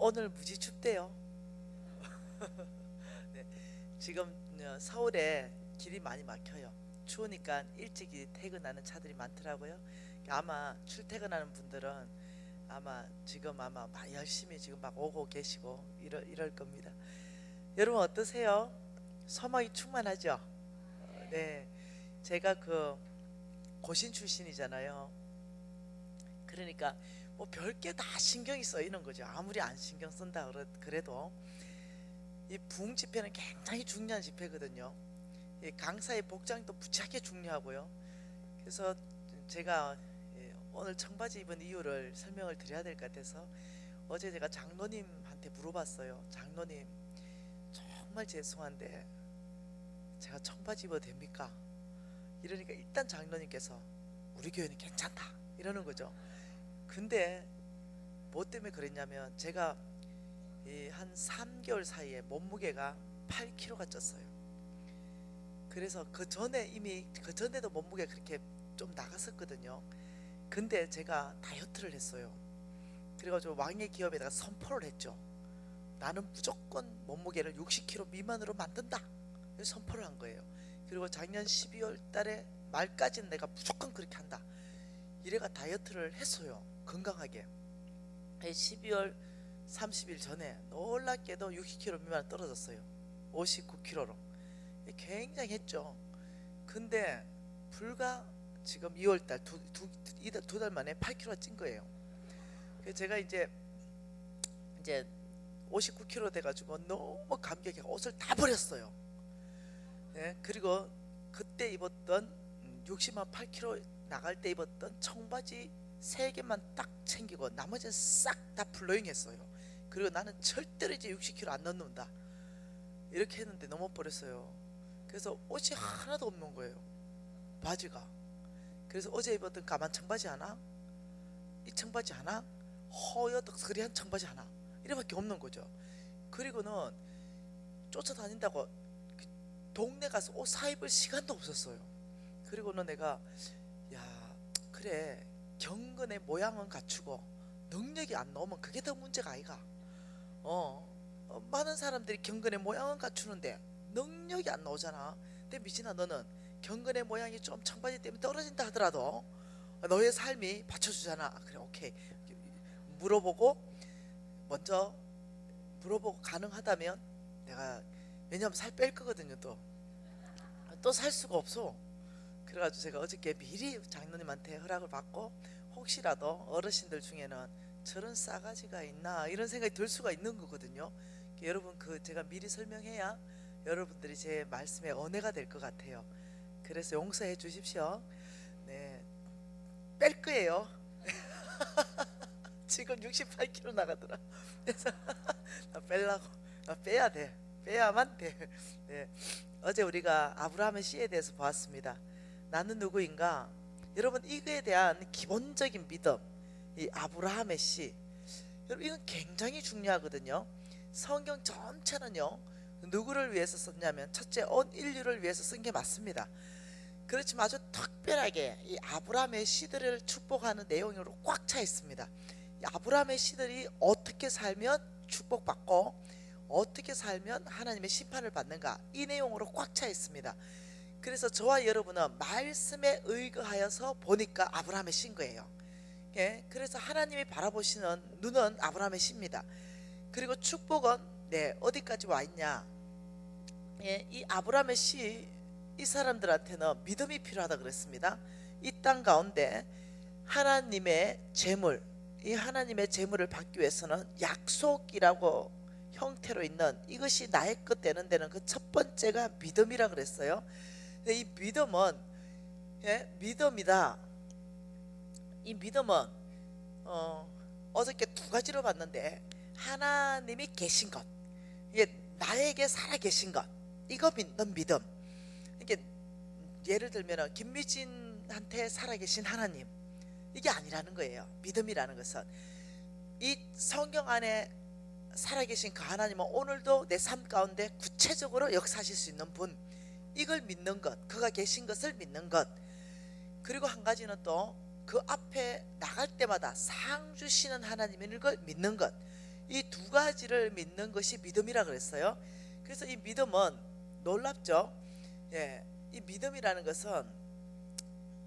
오늘 무지 춥대요. 네, 지금 서울에 길이 많이 막혀요. 추우니까 일찍이 퇴근하는 차들이 많더라고요. 아마 출퇴근하는 분들은 아마 지금 아마 막 열심히 지금 막 오고 계시고 이럴 겁니다. 여러분 어떠세요? 소망이 충만하죠? 네, 제가 그 고신 출신이잖아요. 그러니까 뭐 별게 다 신경이 쓰이는 거죠. 아무리 안 신경 쓴다 그래도 이 부흥 집회는 굉장히 중요한 집회거든요. 이 강사의 복장도 무지하게 중요하고요. 그래서 제가 오늘 청바지 입은 이유를 설명을 드려야 될 것 같아서 어제 제가 장로님한테 물어봤어요. 장로님, 정말 죄송한데 제가 청바지 입어도 됩니까? 이러니까 일단 장로님께서 우리 교회는 괜찮다 이러는 거죠. 근데 뭐 때문에 그랬냐면 제가 한 3개월 사이에 몸무게가 8kg가 쪘어요. 그래서 그 전에 이미 그 전에도 몸무게가 그렇게 좀 나갔었거든요. 근데 제가 다이어트를 했어요. 그래가지고 왕의 기업에다가 선포를 했죠. 나는 무조건 몸무게를 60kg 미만으로 만든다. 선포를 한 거예요. 그리고 작년 12월 달에 말까지는 내가 무조건 그렇게 한다. 이래가 다이어트를 했어요. 건강하게. 12월 30일 전에 놀랍게도 60kg 미만 떨어졌어요. 59kg로. 굉장히 했죠. 근데 불과 지금 2월달 두 달 만에 8kg가 찐 거예요. 그래서 제가 이제 59kg 돼가지고 너무 감격해 옷을 다 버렸어요. 네, 그리고 그때 입었던 60만 8kg 나갈 때 입었던 청바지 3개만 딱 챙기고 나머지는 싹 다 플로잉 했어요. 그리고 나는 절대로 이제 60kg 안 넣는다 이렇게 했는데 너무 버렸어요. 그래서 옷이 하나도 없는 거예요. 바지가. 그래서 어제 입었던 까만 청바지 하나, 이 청바지 하나, 허여덕스리한 청바지 하나 이래밖에 없는 거죠. 그리고는 쫓아다닌다고 동네 가서 옷 사입을 시간도 없었어요. 그리고는 내가 야 그래 경건의 모양은 갖추고 능력이 안 나오면 그게 더 문제가 아이가. 많은 사람들이 경건의 모양은 갖추는데 능력이 안 나오잖아. 근데 미진아 너는 경건의 모양이 좀 청바지 때문에 떨어진다 하더라도 너의 삶이 받쳐주잖아. 그래 오케이 물어보고 먼저 물어보고 가능하다면 내가 왜냐면 살 뺄 거거든요. 또 살 수가 없어. 그래가지고 제가 어저께 미리 장로님한테 허락을 받고 혹시라도 어르신들 중에는 저런 싸가지가 있나 이런 생각이 들 수가 있는 거거든요. 여러분 그 제가 미리 설명해야 여러분들이 제 말씀에 은혜가 될 것 같아요. 그래서 용서해 주십시오. 네, 뺄 거예요. 지금 68kg 나가더라. 그래서 나 빼려고 나 빼야 돼. 빼야만 돼. 네. 어제 우리가 아브라함의 씨에 대해서 보았습니다. 나는 누구인가? 여러분 이거에 대한 기본적인 믿음, 이 아브라함의 씨, 여러분 이건 굉장히 중요하거든요. 성경 전체는요 누구를 위해서 썼냐면 첫째 온 인류를 위해서 쓴 게 맞습니다. 그렇지만 아주 특별하게 이 아브라함의 씨들을 축복하는 내용으로 꽉 차 있습니다. 이 아브라함의 씨들이 어떻게 살면 축복받고 어떻게 살면 하나님의 심판을 받는가 이 내용으로 꽉 차 있습니다. 그래서 저와 여러분은 말씀에 의거하여서 보니까 아브라함의 씨인 거예요. 예, 그래서 하나님이 바라보시는 눈은 아브라함의 씨입니다. 그리고 축복은 어디까지 와 있냐? 예, 이 아브라함의 씨, 이 사람들한테는 믿음이 필요하다 그랬습니다. 이 땅 가운데 하나님의 재물, 이 하나님의 재물을 받기 위해서는 약속이라고 형태로 있는 이것이 나의 것 되는 데는 그 첫 번째가 믿음이라 그랬어요. 이 믿음은 믿음이다. 이 믿음은 어저께 두 가지로 봤는데 하나님이 계신 것, 이게 나에게 살아 계신 것, 이거 믿는 믿음. 이게 예를 들면 김미진한테 살아 계신 하나님, 이게 아니라는 거예요. 믿음이라는 것은 이 성경 안에 살아계신 그 하나님은 오늘도 내 삶 가운데 구체적으로 역사하실 수 있는 분, 이걸 믿는 것, 그가 계신 것을 믿는 것. 그리고 한 가지는 또 그 앞에 나갈 때마다 상 주시는 하나님인 걸 믿는 것. 이 두 가지를 믿는 것이 믿음이라 그랬어요. 그래서 이 믿음은 놀랍죠. 예, 이 믿음이라는 것은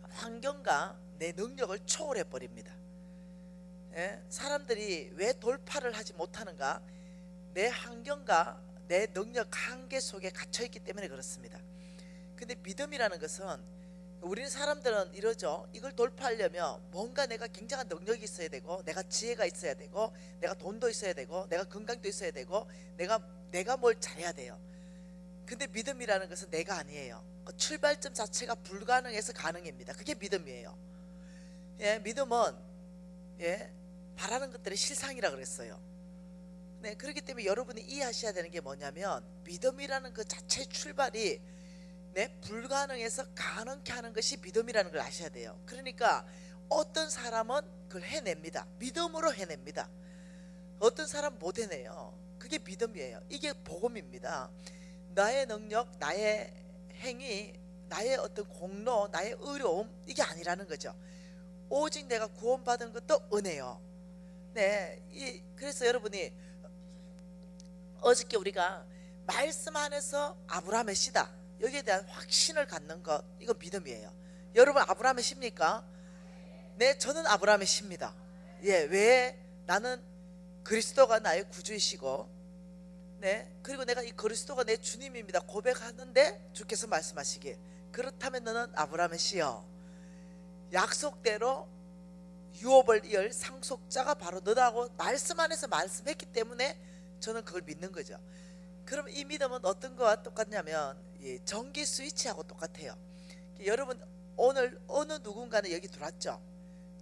환경과 내 능력을 초월해 버립니다. 예, 사람들이 왜 돌파를 하지 못하는가? 내 환경과 내 능력 한계 속에 갇혀 있기 때문에 그렇습니다. 근데 믿음이라는 것은 우리는 사람들은 이러죠. 이걸 돌파하려면 뭔가 내가 굉장한 능력이 있어야 되고, 내가 지혜가 있어야 되고, 내가 돈도 있어야 되고, 내가 건강도 있어야 되고, 내가 뭘 잘해야 돼요. 근데 믿음이라는 것은 내가 아니에요. 그 출발점 자체가 불가능해서 가능입니다. 그게 믿음이에요. 예, 믿음은 바라는 것들의 실상이라 그랬어요. 네, 그렇기 때문에 여러분이 이해하셔야 되는 게 뭐냐면, 믿음이라는 그 자체의 출발이 불가능해서 가능케 하는 것이 믿음이라는 걸 아셔야 돼요. 그러니까 어떤 사람은 그걸 해냅니다. 믿음으로 해냅니다. 어떤 사람은 못 해내요. 그게 믿음이에요. 이게 복음입니다. 나의 능력, 나의 행위, 나의 어떤 공로, 나의 의로움, 이게 아니라는 거죠. 오직 내가 구원받은 것도 은혜요. 네, 그래서 여러분이 어저께 우리가 말씀 안에서 아브라함의 씨다, 여기에 대한 확신을 갖는 것, 이거 믿음이에요. 여러분 아브라함의 씨입니까? 네, 저는 아브라함의 씨입니다. 예, 왜? 나는 그리스도가 나의 구주이시고, 네, 그리고 내가 이 그리스도가 내 주님입니다 고백하는데 주께서 말씀하시길, 그렇다면 너는 아브라함의 씨여, 약속대로 유업을 이을 상속자가 바로 너다고 말씀 안에서 말씀했기 때문에 저는 그걸 믿는 거죠. 그럼 이 믿음은 어떤 거와 똑같냐면 전기 스위치하고 똑같아요. 여러분 오늘 어느 누군가는 여기 들어왔죠.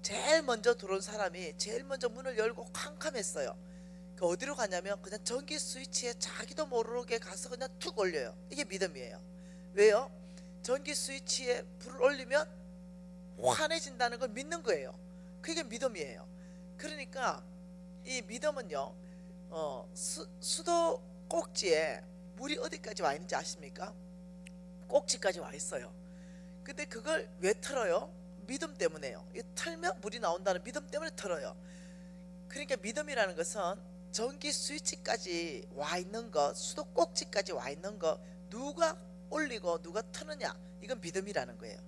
제일 먼저 들어온 사람이 제일 먼저 문을 열고 캄캄했어요. 그 어디로 가냐면 그냥 전기 스위치에 자기도 모르게 가서 그냥 툭 올려요. 이게 믿음이에요. 왜요? 전기 스위치에 불을 올리면 환해진다는 걸 믿는 거예요. 그게 믿음이에요. 그러니까 이 믿음은요, 수도 꼭지에 물이 어디까지 와 있는지 아십니까? 꼭지까지 와 있어요. 근데 그걸 왜 틀어요? 믿음 때문에요. 틀면 물이 나온다는 믿음 때문에 틀어요. 그러니까 믿음이라는 것은 전기 스위치까지 와 있는 것, 수도 꼭지까지 와 있는 것, 누가 올리고 누가 트느냐, 이건 믿음이라는 거예요.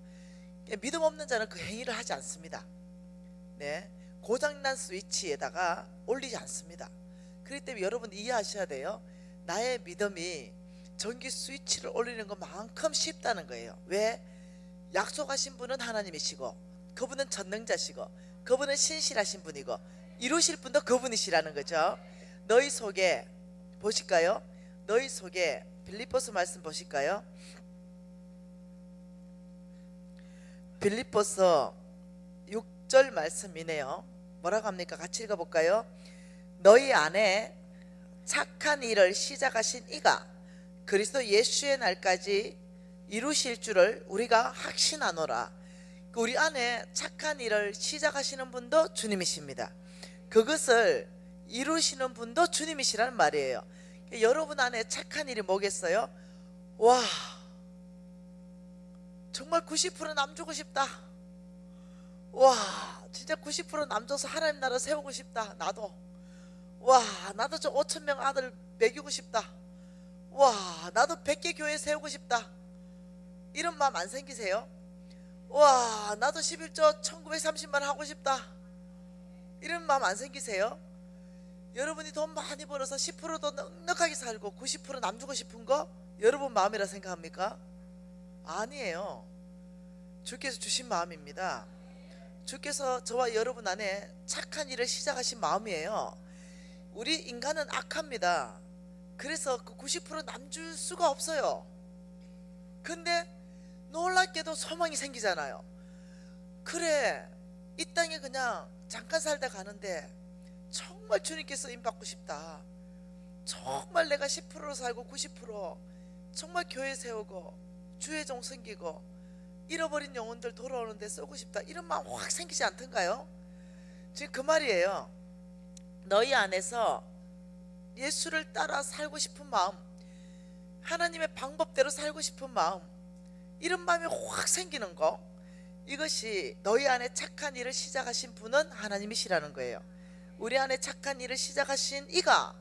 믿음 없는 자는 그 행위를 하지 않습니다. 네, 고장난 스위치에다가 올리지 않습니다. 그렇기 때문에 여러분 이해하셔야 돼요. 나의 믿음이 전기 스위치를 올리는 것만큼 쉽다는 거예요. 왜? 약속하신 분은 하나님이시고, 그분은 전능자시고, 그분은 신실하신 분이고, 이루실 분도 그분이시라는 거죠. 너희 속에 보실까요? 너희 속에 빌립보서 말씀 보실까요? 빌립보서 6절 말씀이네요. 뭐라고 합니까? 같이 읽어볼까요? 너희 안에 착한 일을 시작하신 이가 그리스도 예수의 날까지 이루실 줄을 우리가 확신하노라. 우리 안에 착한 일을 시작하시는 분도 주님이십니다. 그것을 이루시는 분도 주님이시라는 말이에요. 여러분 안에 착한 일이 뭐겠어요? 와, 정말 90% 남주고 싶다. 와, 진짜 90% 남줘서 하나님 나라 세우고 싶다. 나도 저 5,000명 아들 먹이고 싶다. 와, 나도 100개 교회 세우고 싶다. 이런 마음 안 생기세요? 와, 나도 11조 1930만 하고 싶다. 이런 마음 안 생기세요? 여러분이 돈 많이 벌어서 10%도 넉넉하게 살고 90% 남주고 싶은 거 여러분 마음이라 생각합니까? 아니에요. 주께서 주신 마음입니다. 주께서 저와 여러분 안에 착한 일을 시작하신 마음이에요. 우리 인간은 악합니다. 그래서 그 90% 남줄 수가 없어요. 근데 놀랍게도 소망이 생기잖아요. 그래, 이 땅에 그냥 잠깐 살다 가는데 정말 주님께서 인받고 싶다. 정말 내가 10%로 살고 90% 정말 교회 세우고 주의 종 섬기고 잃어버린 영혼들 돌아오는데 쓰고 싶다. 이런 마음 확 생기지 않던가요? 지금 그 말이에요. 너희 안에서 예수를 따라 살고 싶은 마음, 하나님의 방법대로 살고 싶은 마음, 이런 마음이 확 생기는 거, 이것이 너희 안에 착한 일을 시작하신 분은 하나님이시라는 거예요. 우리 안에 착한 일을 시작하신 이가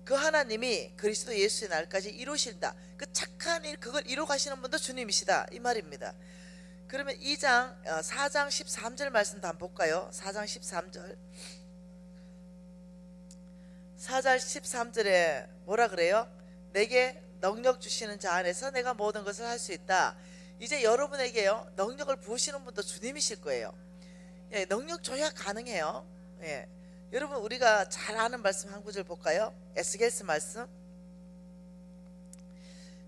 그 하나님이 그리스도 예수의 날까지 이루신다. 그 착한 일 그걸 이루 가시는 분도 주님이시다 이 말입니다. 그러면 4장 13절 말씀도 한번 볼까요? 4장 13절 4장 13절에 뭐라 그래요? 내게 능력 주시는 자 안에서 내가 모든 것을 할 수 있다. 이제 여러분에게요 능력을 부으시는 분도 주님이실 거예요. 예, 능력 줘야 가능해요. 예. 여러분 우리가 잘 아는 말씀 한 구절 볼까요? 에스겔서 말씀.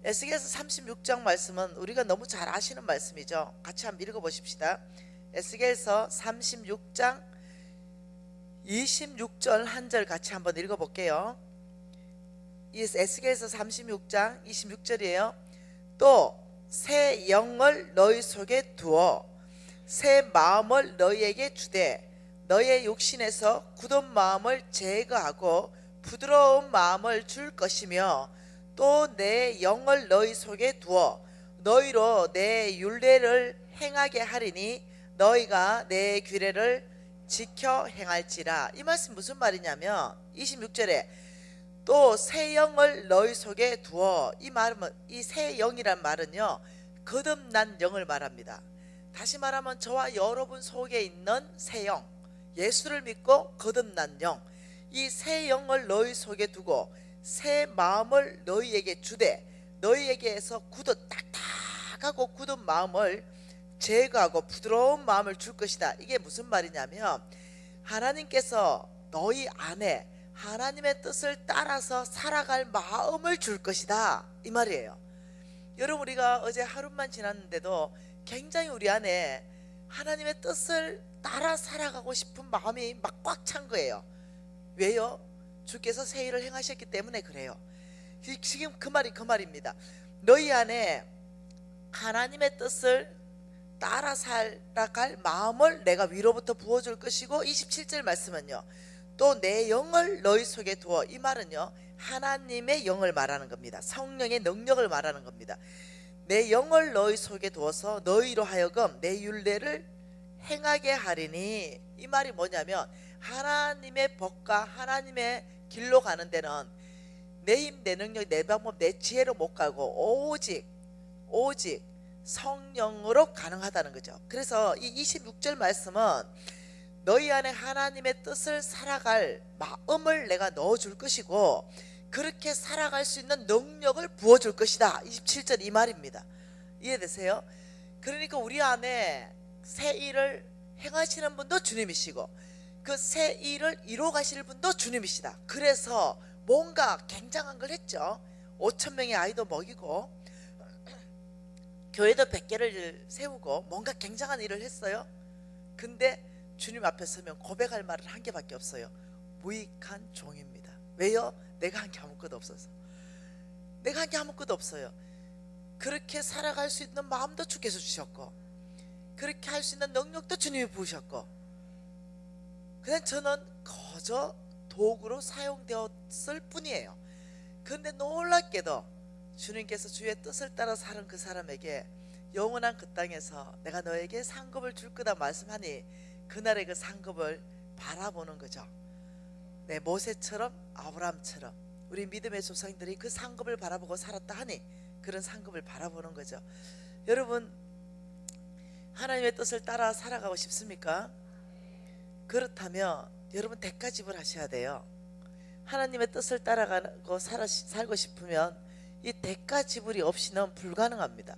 에스겔서 36장 말씀은 우리가 너무 잘 아시는 말씀이죠. 같이 한번 읽어보십시다. 에스겔서 36장 26절 한 절 같이 한번 읽어볼게요. 이 에스겔서 36장 26절이에요. 또 새 영을 너희 속에 두어 새 마음을 너희에게 주되 너의 육신에서 굳은 마음을 제거하고 부드러운 마음을 줄 것이며 또 내 영을 너희 속에 두어 너희로 내 율례를 행하게 하리니 너희가 내 규례를 지켜 행할지라. 이 말씀 무슨 말이냐면 26절에 또 새 영을 너희 속에 두어, 이 말은 이 새 영이란 말은요 거듭난 영을 말합니다. 다시 말하면 저와 여러분 속에 있는 새 영, 예수를 믿고 거듭난 영, 이 새 영을 너희 속에 두고 새 마음을 너희에게 주되 너희에게서 딱딱하고 굳은 마음을 제거하고 부드러운 마음을 줄 것이다. 이게 무슨 말이냐면 하나님께서 너희 안에 하나님의 뜻을 따라서 살아갈 마음을 줄 것이다 이 말이에요. 여러분 우리가 어제 하루만 지났는데도 굉장히 우리 안에 하나님의 뜻을 따라 살아가고 싶은 마음이 막 꽉 찬 거예요. 왜요? 주께서 새 일을 행하셨기 때문에 그래요. 지금 그 말입니다. 너희 안에 하나님의 뜻을 따라 살아갈 마음을 내가 위로부터 부어줄 것이고 27절 말씀은요 또 내 영을 너희 속에 두어, 이 말은요 하나님의 영을 말하는 겁니다. 성령의 능력을 말하는 겁니다. 내 영을 너희 속에 두어서 너희로 하여금 내 율례를 행하게 하리니, 이 말이 뭐냐면 하나님의 법과 하나님의 길로 가는 데는 내 힘, 내 능력, 내 방법, 내 지혜로 못 가고 오직 성령으로 가능하다는 거죠. 그래서 이 26절 말씀은 너희 안에 하나님의 뜻을 살아갈 마음을 내가 넣어줄 것이고 그렇게 살아갈 수 있는 능력을 부어줄 것이다. 27절 이 말입니다. 이해되세요? 그러니까 우리 안에 새 일을 행하시는 분도 주님이시고 그 새 일을 이루어 가실 분도 주님이시다. 그래서 뭔가 굉장한 걸 했죠. 5,000명의 아이도 먹이고 교회도 100개를 세우고 뭔가 굉장한 일을 했어요. 근데 주님 앞에 서면 고백할 말은 한 개밖에 없어요. 무익한 종입니다. 왜요? 내가 한 게 아무것도 없어서. 내가 한 게 아무것도 없어요. 그렇게 살아갈 수 있는 마음도 주께서 주셨고 그렇게 할 수 있는 능력도 주님이 부으셨고 그냥 저는 거저 도구로 사용되었을 뿐이에요. 그런데 놀랍게도 주님께서 주의 뜻을 따라 사는 그 사람에게 영원한 그 땅에서 내가 너에게 상급을 줄 거다 말씀하니 그날의 그 상급을 바라보는 거죠. 네, 모세처럼 아브라함처럼 우리 믿음의 조상들이 그 상급을 바라보고 살았다 하니 그런 상급을 바라보는 거죠. 여러분 하나님의 뜻을 따라 살아가고 싶습니까? 그렇다면 여러분 대가 지불하셔야 돼요. 하나님의 뜻을 따라가고 살고 싶으면 이 대가 지불이 없이는 불가능합니다.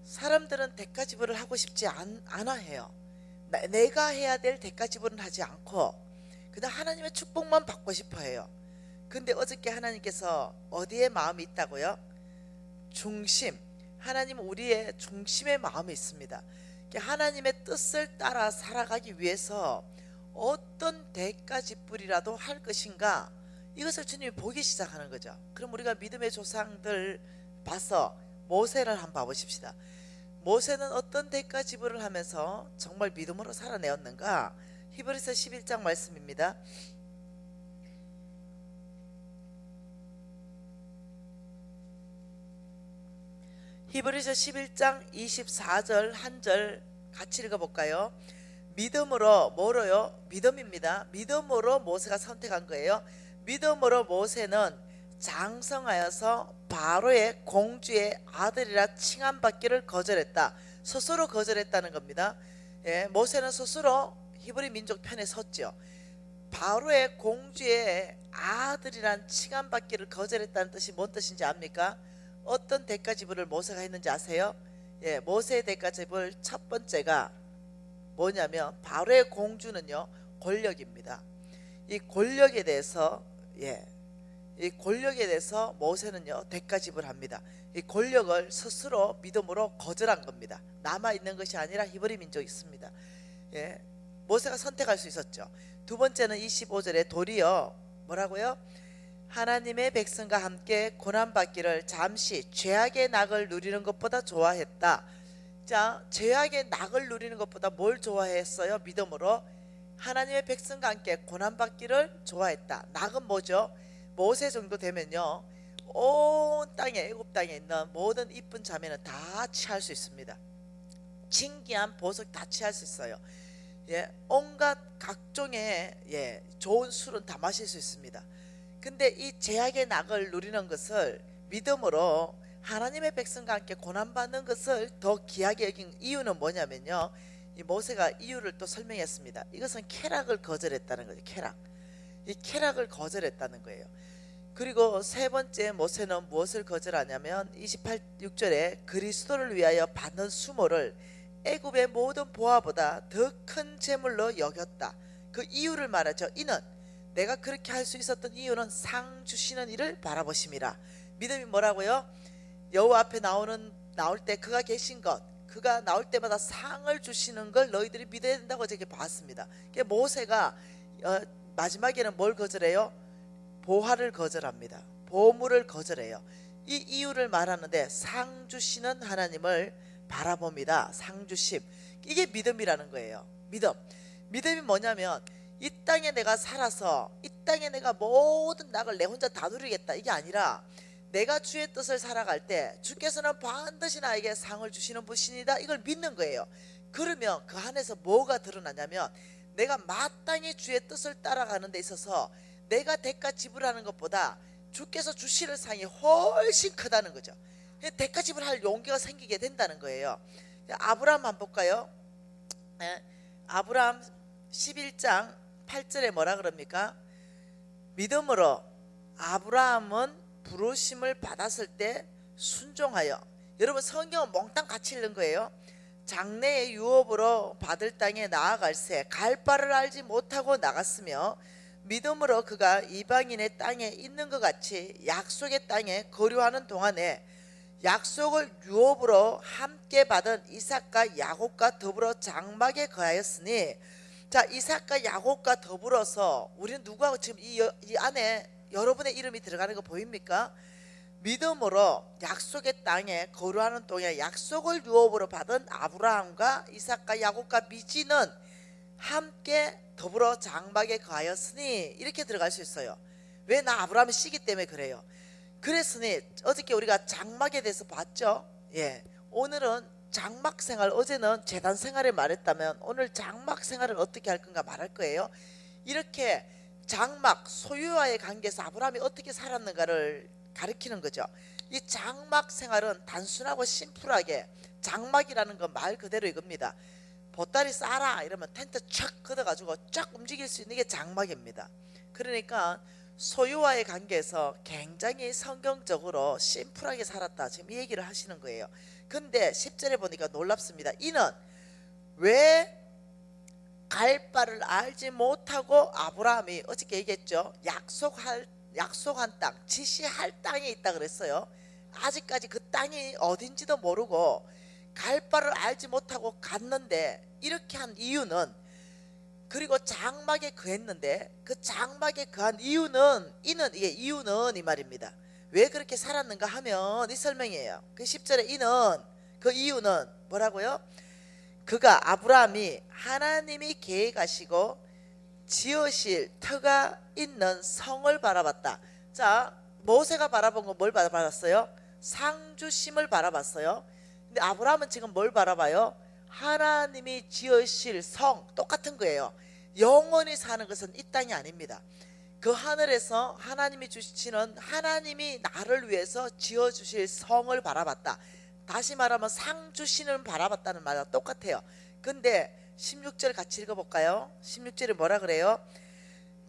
사람들은 대가 지불을 하고 싶지 않아 해요. 내가 해야 될 대가 지불은 하지 않고 그냥 하나님의 축복만 받고 싶어 해요. 근데 어저께 하나님께서 어디에 마음이 있다고요? 중심. 하나님은 우리의 중심의 마음이 있습니다. 하나님의 뜻을 따라 살아가기 위해서 어떤 대가 지불이라도 할 것인가, 이것을 주님이 보기 시작하는 거죠. 그럼 우리가 믿음의 조상들 봐서 모세를 한번 봐보십시다. 모세는 어떤 대가 지불을 하면서 정말 믿음으로 살아내었는가? 히브리서 11장 말씀입니다. 히브리서 11장 24절 한 절 같이 읽어볼까요? 믿음으로 뭐로요? 믿음입니다. 믿음으로 모세가 선택한 거예요. 믿음으로 모세는 장성하여서 바로의 공주의 아들이라 칭함받기를 거절했다. 스스로 거절했다는 겁니다. 예, 모세는 스스로 히브리 민족 편에 섰죠. 바로의 공주의 아들이란 칭함받기를 거절했다는 뜻이 뭔 뜻인지 압니까? 어떤 대가 지불을 모세가 했는지 아세요? 예, 모세의 대가 지불 첫 번째가 뭐냐면 바로의 공주는요 권력입니다. 이 권력에 대해서 이 권력에 대해서 모세는요 대가 지불합니다. 이 권력을 스스로 믿음으로 거절한 겁니다. 남아 있는 것이 아니라 히브리 민족이 있습니다. 예, 모세가 선택할 수 있었죠. 두 번째는 25절에 도리어 뭐라고요? 하나님의 백성과 함께 고난받기를 잠시 죄악의 낙을 누리는 것보다 좋아했다. 자, 죄악의 낙을 누리는 것보다 뭘 좋아했어요? 믿음으로 하나님의 백성과 함께 고난받기를 좋아했다. 낙은 뭐죠? 모세 정도 되면요 온 땅에 애굽 땅에 있는 모든 이쁜 자매는 다 취할 수 있습니다. 진귀한 보석 다 취할 수 있어요. 예, 온갖 각종의 좋은 술은 다 마실 수 있습니다. 근데 이 죄악의 낙을 누리는 것을 믿음으로 하나님의 백성과 함께 고난받는 것을 더 귀하게 여긴 이유는 뭐냐면요, 이 모세가 이유를 또 설명했습니다. 이것은 쾌락을 거절했다는 거죠. 이 쾌락을 거절했다는 거예요. 그리고 세 번째 모세는 무엇을 거절하냐면 26절에 그리스도를 위하여 받는 수모를 애굽의 모든 보화보다 더 큰 재물로 여겼다. 그 이유를 말하죠. 이는 내가 그렇게 할 수 있었던 이유는 상 주시는 이를 바라보심이라. 믿음이 뭐라고요? 여호와 앞에 나올 때 그가 계신 것, 그가 나올 때마다 상을 주시는 걸 너희들이 믿어야 된다고 저렇게 봤습니다. 모세가 마지막에는 뭘 거절해요? 보화를 거절합니다. 보물을 거절해요. 이 이유를 말하는데 상 주시는 하나님을 바라봅니다. 상 주심. 이게 믿음이라는 거예요. 믿음이 뭐냐면 이 땅에 내가 살아서 이 땅에 내가 모든 낙을 내 혼자 다 누리겠다 이게 아니라 내가 주의 뜻을 살아갈 때 주께서는 반드시 나에게 상을 주시는 분이다 이걸 믿는 거예요. 그러면 그 안에서 뭐가 드러나냐면 내가 마땅히 주의 뜻을 따라가는 데 있어서 내가 대가 지불하는 것보다 주께서 주시는 상이 훨씬 크다는 거죠. 대가 지불할 용기가 생기게 된다는 거예요. 아브라함 한번 볼까요? 아브라함 11장 8절에 뭐라 그럽니까? 믿음으로 아브라함은 부르심을 받았을 때 순종하여, 여러분 성경은 몽땅 같이 읽는 거예요. 장래의 유업으로 받을 땅에 나아갈새 갈 바를 알지 못하고 나갔으며 믿음으로 그가 이방인의 땅에 있는 것 같이 약속의 땅에 거류하는 동안에 약속을 유업으로 함께 받은 이삭과 야곱과 더불어 장막에 거하였으니, 자, 이삭과 야곱과 더불어서 우리는 누구하고 지금 이 안에 여러분의 이름이 들어가는 거 보입니까? 믿음으로 약속의 땅에 거류하는 동안에 약속을 유업으로 받은 아브라함과 이삭과 야곱과 미지는 함께 더불어 장막에 거하였으니 이렇게 들어갈 수 있어요. 왜? 나 아브라함의 씨기 때문에 그래요. 그랬으니 어저께 우리가 장막에 대해서 봤죠. 예, 오늘은 장막 생활, 어제는 제단 생활을 말했다면 오늘 장막 생활을 어떻게 할 건가 말할 거예요. 이렇게 장막 소유와의 관계에서 아브라함이 어떻게 살았는가를 가리키는 거죠. 이 장막 생활은 단순하고 심플하게 장막이라는 건 말 그대로 이겁니다. 보따리 싸라 이러면 텐트 촥 걷어가지고 쫙 움직일 수 있는 게 장막입니다. 그러니까 소유와의 관계에서 굉장히 성경적으로 심플하게 살았다 지금 이 얘기를 하시는 거예요. 근데 10절에 보니까 놀랍습니다. 이는 왜 갈 바를 알지 못하고 아브라함이 어저께 얘기했죠. 약속한 땅, 지시할 땅에 있다 그랬어요. 아직까지 그 땅이 어딘지도 모르고 갈 바를 알지 못하고 갔는데, 이렇게 한 이유는, 그리고 장막에 거했는데 그 장막에 거한 이유는, 이게 이유는 이 말입니다. 왜 그렇게 살았는가 하면 이 설명이에요. 그 10절에 이는, 그 이유는 뭐라고요? 그가 아브라함이 하나님이 계획하시고 지으실 터가 있는 성을 바라봤다. 자, 모세가 바라본 건 뭘 바라봤어요? 상주심을 바라봤어요. 근데 아브라함은 지금 뭘 바라봐요? 하나님이 지으실 성 똑같은 거예요. 영원히 사는 것은 이 땅이 아닙니다. 그 하늘에서 하나님이 주시는, 하나님이 나를 위해서 지어주실 성을 바라봤다. 다시 말하면 상 주시는 바라봤다는 말과 똑같아요. 근데 16절 같이 읽어볼까요? 16절에 뭐라 그래요?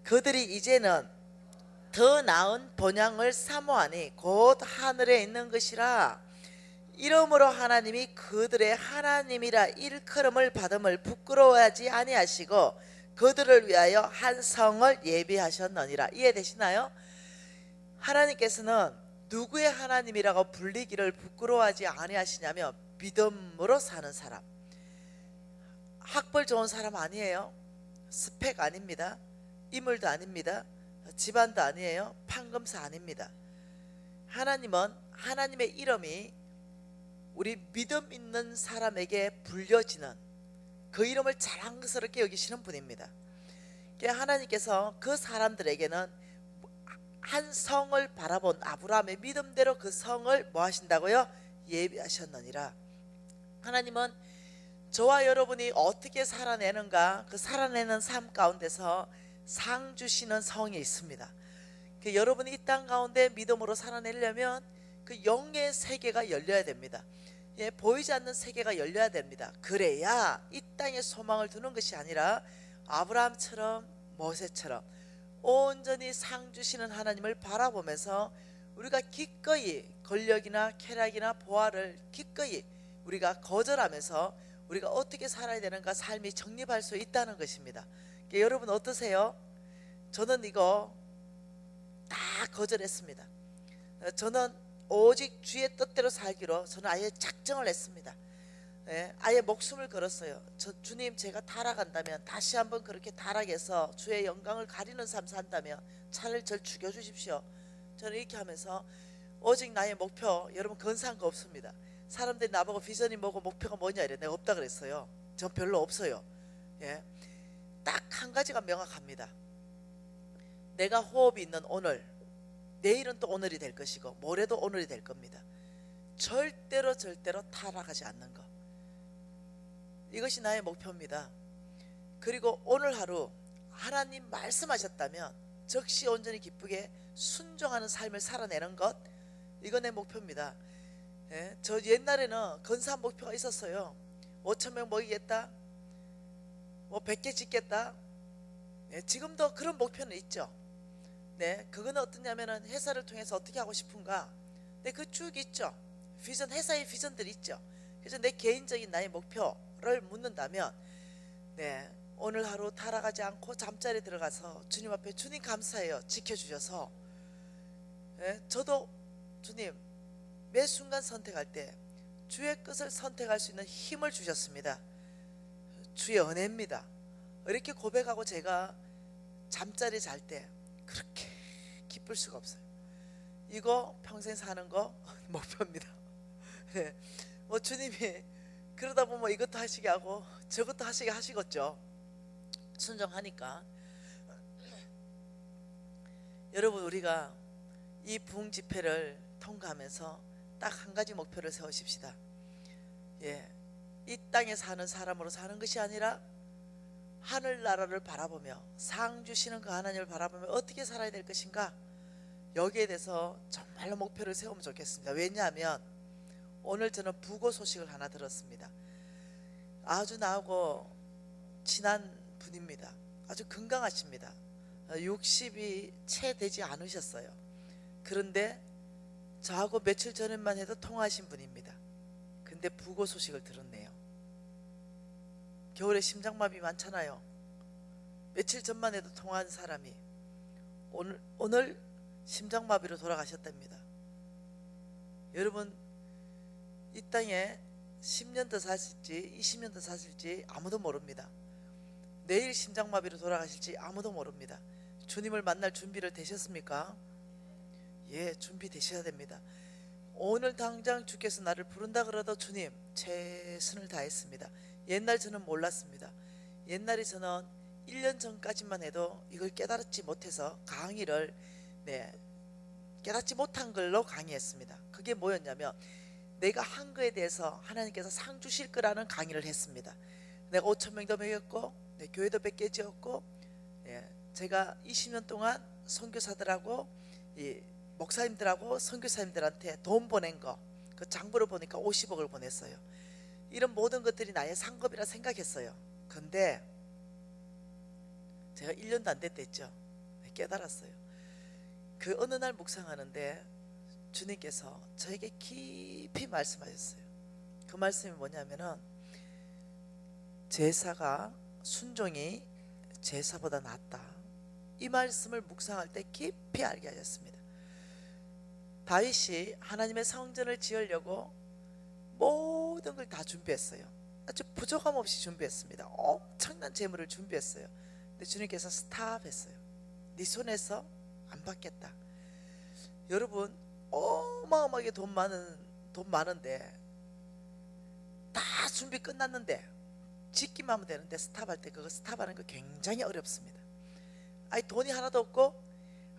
그들이 이제는 더 나은 본향을 사모하니 곧 하늘에 있는 것이라. 이러므로 하나님이 그들의 하나님이라 일컬음을 받음을 부끄러워하지 아니하시고 그들을 위하여 한 성을 예비하셨느니라. 이해되시나요? 하나님께서는 누구의 하나님이라고 불리기를 부끄러워하지 아니하시냐면 믿음으로 사는 사람. 학벌 좋은 사람 아니에요. 스펙 아닙니다. 인물도 아닙니다. 집안도 아니에요. 판검사 아닙니다. 하나님은 하나님의 이름이 우리 믿음 있는 사람에게 불려지는 그 이름을 자랑스럽게 여기시는 분입니다. 하나님께서 그 사람들에게는 한 성을 바라본 아브라함의 믿음대로 그 성을 뭐 하신다고요? 예비하셨느니라. 하나님은 저와 여러분이 어떻게 살아내는가, 그 살아내는 삶 가운데서 상 주시는 성이 있습니다. 여러분이 이 땅 가운데 믿음으로 살아내려면 그 영의 세계가 열려야 됩니다. 보이지 않는 세계가 열려야 됩니다. 그래야 이 땅에 소망을 두는 것이 아니라 아브라함처럼 모세처럼 온전히 상 주시는 하나님을 바라보면서 우리가 기꺼이 권력이나 쾌락이나 보화를 기꺼이 우리가 거절하면서 우리가 어떻게 살아야 되는가 삶이 정립할 수 있다는 것입니다. 여러분 어떠세요? 저는 이거 다 거절했습니다. 저는 오직 주의 뜻대로 살기로 저는 아예 작정을 했습니다. 아예 목숨을 걸었어요. 주님, 제가 타락한다면 다시 한번 그렇게 타락해서 주의 영광을 가리는 삶 산다면 차라리 절 죽여주십시오. 저는 이렇게 하면서 오직 나의 목표, 여러분 근사한 거 없습니다. 사람들이 나보고 비전이 뭐고 목표가 뭐냐 이래. 내가 없다 그랬어요. 전 별로 없어요. 딱 한 가지가 명확합니다. 내가 호흡이 있는 오늘, 내일은 또 오늘이 될 것이고 모레도 오늘이 될 겁니다. 절대로 타락하지 않는 것, 이것이 나의 목표입니다. 그리고 오늘 하루 하나님 말씀하셨다면 즉시 온전히 기쁘게 순종하는 삶을 살아내는 것, 이거 내 목표입니다. 저 옛날에는 근사한 목표가 있었어요. 5,000명 먹이겠다, 뭐 100개 짓겠다. 지금도 그런 목표는 있죠. 그거는 어떠냐면은 회사를 통해서 어떻게 하고 싶은가. 그 쭉 있죠. 비전, 회사의 비전들이 있죠. 그래서 내 개인적인 나의 목표를 묻는다면, 오늘 하루 타락하지 않고 잠자리에 들어가서 주님 앞에 주님 감사해요. 지켜주셔서. 저도 주님 매 순간 선택할 때 주의 뜻을 선택할 수 있는 힘을 주셨습니다. 주의 은혜입니다. 이렇게 고백하고 제가 잠자리 잘 때 그렇게 기쁠 수가 없어요. 이거 평생 사는 거 목표입니다. 뭐 주님이 그러다 보면 이것도 하시게 하고 저것도 하시게 하시겠죠. 순종하니까. 여러분, 우리가 이 부흥 집회를 통과하면서 딱 한 가지 목표를 세우십시다. 이 땅에 사는 사람으로 사는 것이 아니라 하늘나라를 바라보며 상 주시는 그 하나님을 바라보며 어떻게 살아야 될 것인가, 여기에 대해서 정말로 목표를 세우면 좋겠습니다. 왜냐하면 오늘 저는 부고 소식을 하나 들었습니다. 아주 나하고 친한 분입니다. 아주 건강하십니다. 60이 채 되지 않으셨어요. 그런데 저하고 며칠 전에만 해도 통화하신 분입니다. 근데 부고 소식을 들었네요. 겨울에 심장마비 많잖아요. 며칠 전만 해도 통화한 사람이 오늘 심장마비로 돌아가셨답니다. 여러분, 이 땅에 10년 더 사실지 20년 더 사실지 아무도 모릅니다. 내일 심장마비로 돌아가실지 아무도 모릅니다. 주님을 만날 준비를 되셨습니까? 준비되셔야 됩니다. 오늘 당장 주께서 나를 부른다 그러도 주님, 최선을 다했습니다. 옛날 저는 몰랐습니다. 옛날에 저는 1년 전까지만 해도 이걸 깨달지 못해서 강의를 깨닫지 못한 걸로 강의했습니다. 그게 뭐였냐면 내가 한 거에 대해서 하나님께서 상 주실 거라는 강의를 했습니다. 내가 5,000명도 먹였고, 내 교회도 100개 지었고, 제가 20년 동안 선교사들하고 이 목사님들하고 선교사님들한테 돈 보낸 거, 그 장부를 보니까 50억을 보냈어요. 이런 모든 것들이 나의 상급이라 생각했어요. 근데 제가 1년도 안 됐댔죠. 깨달았어요. 그 어느 날 묵상하는데 주님께서 저에게 깊이 말씀하셨어요. 그 말씀이 뭐냐면은 제사가, 순종이 제사보다 낫다. 이 말씀을 묵상할 때 깊이 알게 하셨습니다. 다윗이 하나님의 성전을 지으려고 모든 걸 다 준비했어요. 아주 부족함 없이 준비했습니다. 엄청난 재물을 준비했어요. 근데 주님께서 스탑했어요. 네 손에서 안 받겠다. 여러분, 어마어마하게 돈 많은데 다 준비 끝났는데 짓기만 하면 되는데 스탑할 때 그거 스탑하는 거 굉장히 어렵습니다. 아니 돈이 하나도 없고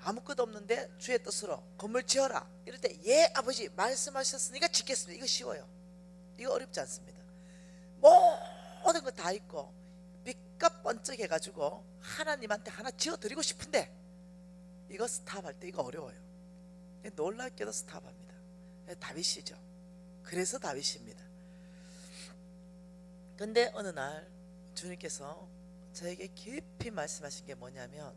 아무것도 없는데 주의 뜻으로 건물 지어라 이럴 때 예 아버지 말씀하셨으니까 짓겠습니다. 이거 쉬워요. 이거 어렵지 않습니다. 모든 거 다 있고 빛값 번쩍 해가지고 하나님한테 하나 지어드리고 싶은데 이거 스탑할 때 이거 어려워요. 놀랍게도 스탑합니다. 다윗이죠. 그래서 다윗입니다. 근데 어느 날 주님께서 저에게 깊이 말씀하신 게 뭐냐면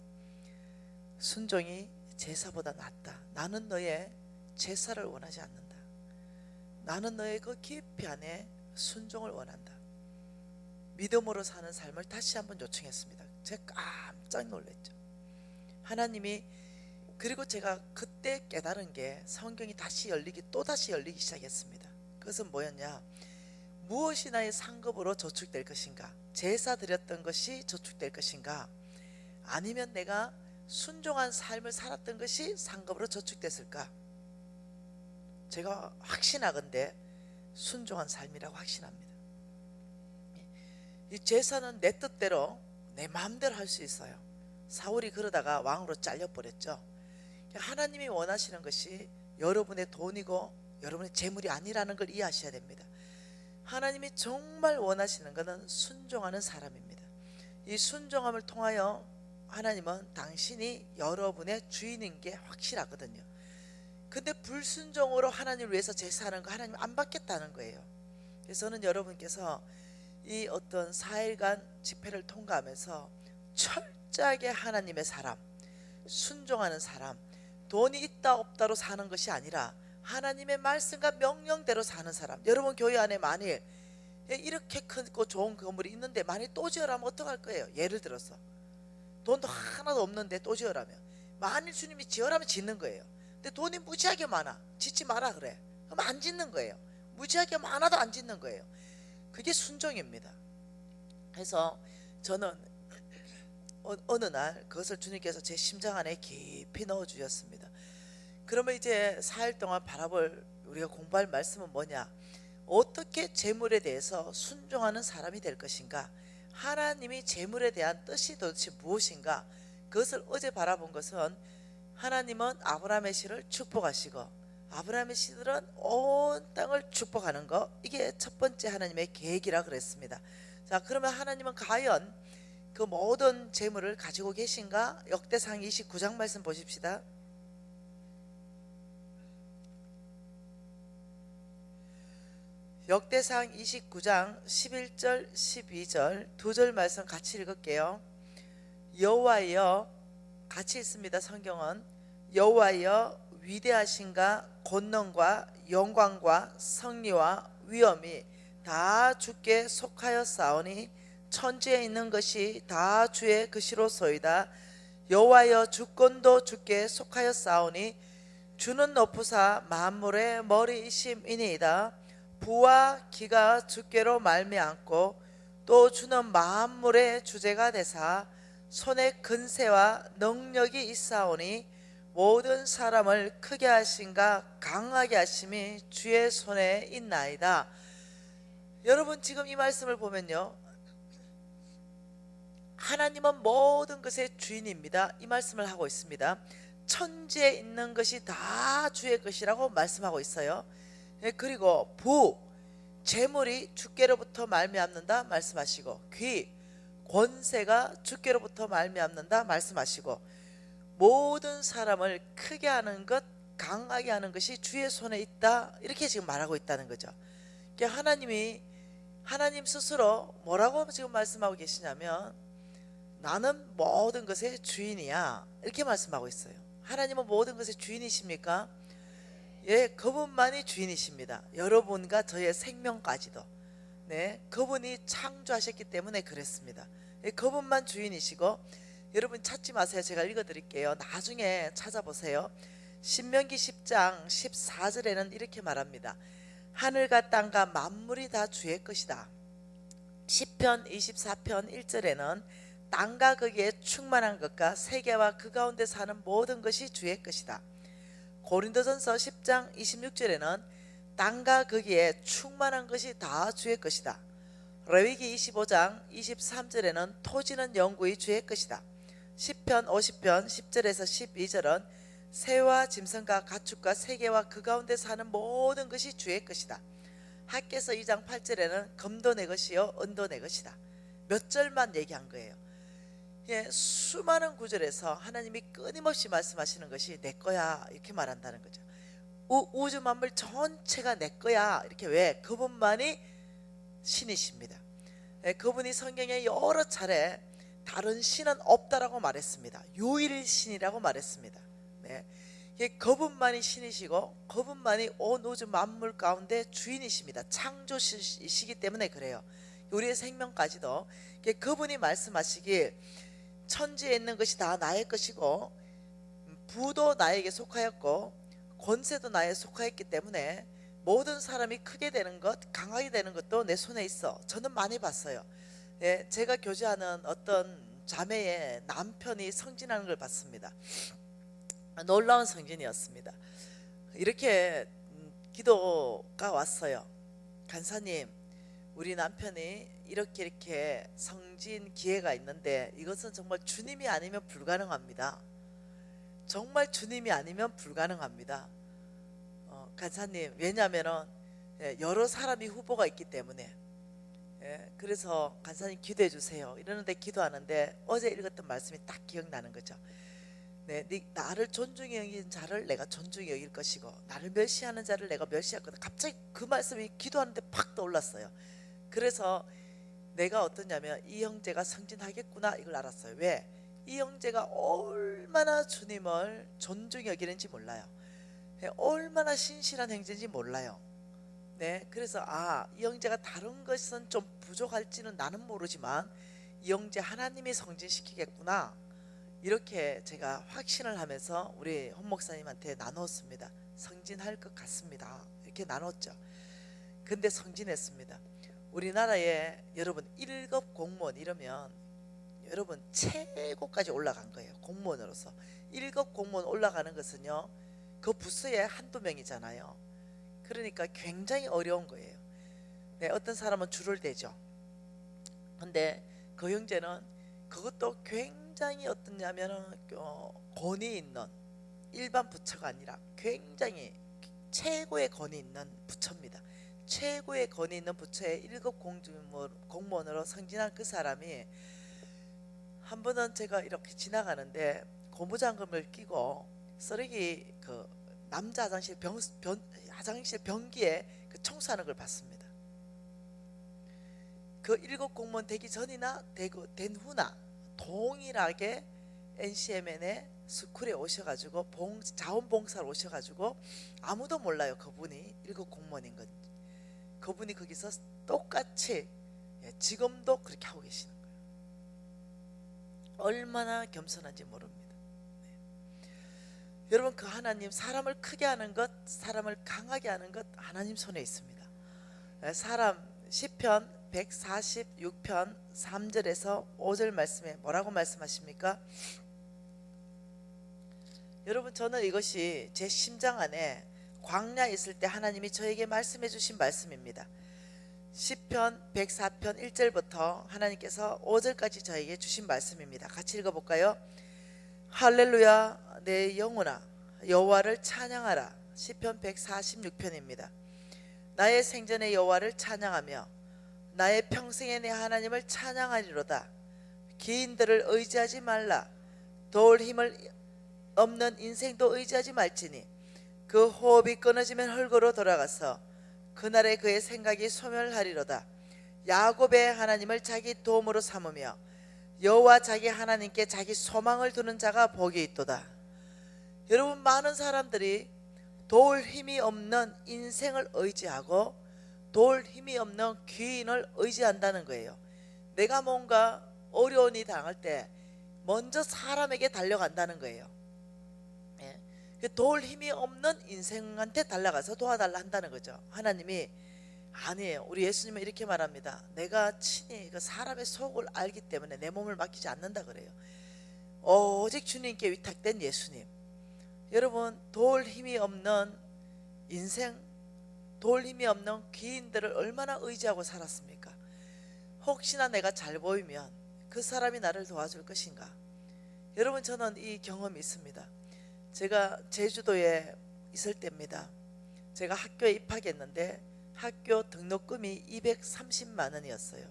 순종이 제사보다 낫다. 나는 너의 제사를 원하지 않는다. 나는 너의 그 깊이 안에 순종을 원한다. 믿음으로 사는 삶을 다시 한번 요청했습니다. 제가 깜짝 놀랐죠. 하나님이, 그리고 제가 그때 깨달은 게 성경이 또다시 열리기 시작했습니다. 그것은 뭐였냐? 무엇이 나의 상급으로 저축될 것인가? 제사 드렸던 것이 저축될 것인가? 아니면 내가 순종한 삶을 살았던 것이 상급으로 저축됐을까? 제가 확신하건대 순종한 삶이라고 확신합니다. 이 제사는 내 뜻대로 내 마음대로 할 수 있어요. 사울이 그러다가 왕으로 잘려버렸죠. 하나님이 원하시는 것이 여러분의 돈이고 여러분의 재물이 아니라는 걸 이해하셔야 됩니다. 하나님이 정말 원하시는 것은 순종하는 사람입니다. 이 순종함을 통하여 하나님은 당신이 여러분의 주인인 게 확실하거든요. 근데 불순종으로 하나님을 위해서 제사하는 거 하나님 안 받겠다는 거예요. 그래서 저는 여러분께서 이 어떤 4일간 집회를 통과하면서 철저하게 하나님의 사람, 순종하는 사람, 돈이 있다 없다로 사는 것이 아니라 하나님의 말씀과 명령대로 사는 사람. 여러분 교회 안에 만일 이렇게 크고 좋은 건물이 있는데 만일 또 지으라면 어떡할 거예요? 예를 들어서 돈도 하나도 없는데 또 지으라면, 만일 주님이 지으라면 짓는 거예요. 근데 돈이 무지하게 많아, 짓지 마라 그래. 그럼 안 짓는 거예요. 무지하게 많아도 안 짓는 거예요. 그게 순종입니다. 그래서 저는 어느 날 그것을 주님께서 제 심장 안에 깊이 넣어주셨습니다. 그러면 이제 4일 동안 바라볼, 우리가 공부할 말씀은 뭐냐? 어떻게 재물에 대해서 순종하는 사람이 될 것인가? 하나님이 재물에 대한 뜻이 도대체 무엇인가? 그것을 어제 바라본 것은 하나님은 아브라함의 씨를 축복하시고 아브라함의 씨들은 온 땅을 축복하는 거, 이게 첫 번째 하나님의 계획이라 그랬습니다. 자, 그러면 하나님은 과연 그 모든 재물을 가지고 계신가? 역대상 29장 말씀 보십시다. 역대상 29장 11절 12절 두 절 말씀 같이 읽을게요. 여호와여, 같이 읽습니다. 성경은 여호와여 위대하신가? 권능과 영광과 승리와 위엄이 다 주께 속하였사오니 천지에 있는 것이 다 주의 것이로소이다. 여호와여 주권도 주께 속하였사오니 주는 높으사 만물의 머리이심이니이다. 부와 기가 주께로 말미암고 또 주는 만물의 주제가 되사 손에 근세와 능력이 있사오니 모든 사람을 크게 하신가 강하게 하심이 주의 손에 있나이다. 여러분 지금 이 말씀을 보면요, 하나님은 모든 것의 주인입니다. 이 말씀을 하고 있습니다. 천지에 있는 것이 다 주의 것이라고 말씀하고 있어요. 그리고 부 재물이 주께로부터 말미암는다 말씀하시고, 귀 권세가 주께로부터 말미암는다 말씀하시고, 모든 사람을 크게 하는 것, 강하게 하는 것이 주의 손에 있다, 이렇게 지금 말하고 있다는 거죠. 그러니까 하나님 스스로 뭐라고 지금 말씀하고 계시냐면, 나는 모든 것의 주인이야, 이렇게 말씀하고 있어요. 하나님은 모든 것의 주인이십니까? 예, 그분만이 주인이십니다. 여러분과 저의 생명까지도. 네, 그분이 창조하셨기 때문에 그랬습니다. 예, 그분만 주인이시고, 여러분 찾지 마세요. 제가 읽어드릴게요. 나중에 찾아보세요. 신명기 10장 14절에는 이렇게 말합니다. 하늘과 땅과 만물이 다 주의 것이다. 시편 24편 1절에는 땅과 거기에 충만한 것과 세계와 그 가운데 사는 모든 것이 주의 것이다. 고린도전서 10장 26절에는 땅과 거기에 충만한 것이 다 주의 것이다. 레위기 25장 23절에는 토지는 영구히 주의 것이다. 시편 50편 10절에서 12절은 새와 짐승과 가축과 세계와 그 가운데 사는 모든 것이 주의 것이다. 학개서 2장 8절에는 금도 내 것이요 은도 내 것이다. 몇 절만 얘기한 거예요. 예, 수많은 구절에서 하나님이 끊임없이 말씀하시는 것이 내 거야, 이렇게 말한다는 거죠. 우주 만물 전체가 내 거야, 이렇게. 왜? 그분만이 신이십니다. 예, 그분이 성경에 여러 차례 다른 신은 없다라고 말했습니다. 유일신이라고 말했습니다. 네, 예, 그분만이 신이시고 그분만이 온 우주 만물 가운데 주인이십니다. 창조시기 때문에 그래요. 우리의 생명까지도 그분이 말씀하시길 천지에 있는 것이 다 나의 것이고, 부도 나에게 속하였고 권세도 나에게 속하였기 때문에 모든 사람이 크게 되는 것, 강하게 되는 것도 내 손에 있어. 저는 많이 봤어요. 예, 제가 교제하는 어떤 자매의 남편이 성진하는 걸 봤습니다. 놀라운 성진이었습니다. 이렇게 기도가 왔어요. 간사님, 우리 남편이 이렇게 성진 기회가 있는데 이것은 정말 주님이 아니면 불가능합니다. 정말 주님이 아니면 불가능합니다. 간사님, 왜냐하면 여러 사람이 후보가 있기 때문에. 예, 그래서 간사님 기도해 주세요 이러는데, 기도하는데 어제 읽었던 말씀이 딱 기억나는 거죠. 네, 나를 존중히 여기는 자를 내가 존중히 여길 것이고 나를 멸시하는 자를 내가 멸시할 거다. 갑자기 그 말씀이 기도하는데 팍 떠올랐어요. 그래서 내가 어떠냐면, 이 형제가 성진하겠구나, 이걸 알았어요. 왜? 이 형제가 얼마나 주님을 존중히 여기는지 몰라요. 네, 얼마나 신실한 형제인지 몰라요. 네, 그래서 이 형제가 다른 것은 좀 부족할지는 나는 모르지만 이 형제 하나님이 성진시키겠구나, 이렇게 제가 확신을 하면서 우리 헌 목사님한테 나눴습니다. 성진할 것 같습니다, 이렇게 나눴죠. 근데 성진했습니다. 우리나라에 여러분 1급 공무원 이러면 여러분 최고까지 올라간 거예요. 공무원으로서 1급 공무원 올라가는 것은요, 그 부서에 한두 명이잖아요. 그러니까 굉장히 어려운 거예요. 네, 어떤 사람은 줄을 대죠. 근데 그 형제는 그것도 굉장히 어떠냐면은 권위 있는 일반 부처가 아니라 굉장히 최고의 권위 있는 부처입니다. 최고의 권위 있는 부처의 1급 공무원으로 승진한 그 사람이, 한 번은 제가 이렇게 지나가는데 고무장갑을 끼고 쓰레기 그 남자 화장실 변기에 그 청소하는 걸 봤습니다. 그 1급 공무원 되기 전이나 된 후나 동일하게 NCMN의 스쿨에 오셔가지고 자원봉사로 오셔가지고 아무도 몰라요, 그분이 1급 공무원인 건. 그분이 거기서 똑같이 지금도 그렇게 하고 계시는 거예요. 얼마나 겸손한지 모릅니다. 네. 여러분, 그 하나님, 사람을 크게 하는 것, 사람을 강하게 하는 것 하나님 손에 있습니다. 사람 시편 146편 3절에서 5절 말씀에 뭐라고 말씀하십니까? 여러분, 저는 이것이 제 심장 안에 광야에 있을 때 하나님이 저에게 말씀해 주신 말씀입니다. 시편 104편 1절부터 하나님께서 5절까지 저에게 주신 말씀입니다. 같이 읽어볼까요? 할렐루야, 내 영혼아 여호와를 찬양하라. 시편 146편입니다. 나의 생전의 여호와를 찬양하며 나의 평생의 내 하나님을 찬양하리로다. 기인들을 의지하지 말라. 도울 힘을 없는 인생도 의지하지 말지니 그 호흡이 끊어지면 흙으로 돌아가서 그날에 그의 생각이 소멸하리로다. 야곱의 하나님을 자기 도움으로 삼으며 여호와 자기 하나님께 자기 소망을 두는 자가 복이 있도다. 여러분, 많은 사람들이 도울 힘이 없는 인생을 의지하고 도울 힘이 없는 귀인을 의지한다는 거예요. 내가 뭔가 어려운 일이 당할 때 먼저 사람에게 달려간다는 거예요. 도울 힘이 없는 인생한테 달려가서 도와달라 한다는 거죠. 하나님이 아니에요. 우리 예수님은 이렇게 말합니다. 내가 친히 그 사람의 속을 알기 때문에 내 몸을 맡기지 않는다 그래요. 오직 주님께 위탁된 예수님. 여러분, 도울 힘이 없는 인생, 도울 힘이 없는 귀인들을 얼마나 의지하고 살았습니까? 혹시나 내가 잘 보이면 그 사람이 나를 도와줄 것인가? 여러분, 저는 이 경험이 있습니다. 제가 제주도에 있을 때입니다. 제가 학교에 입학했는데 학교 등록금이 230만 원이었어요.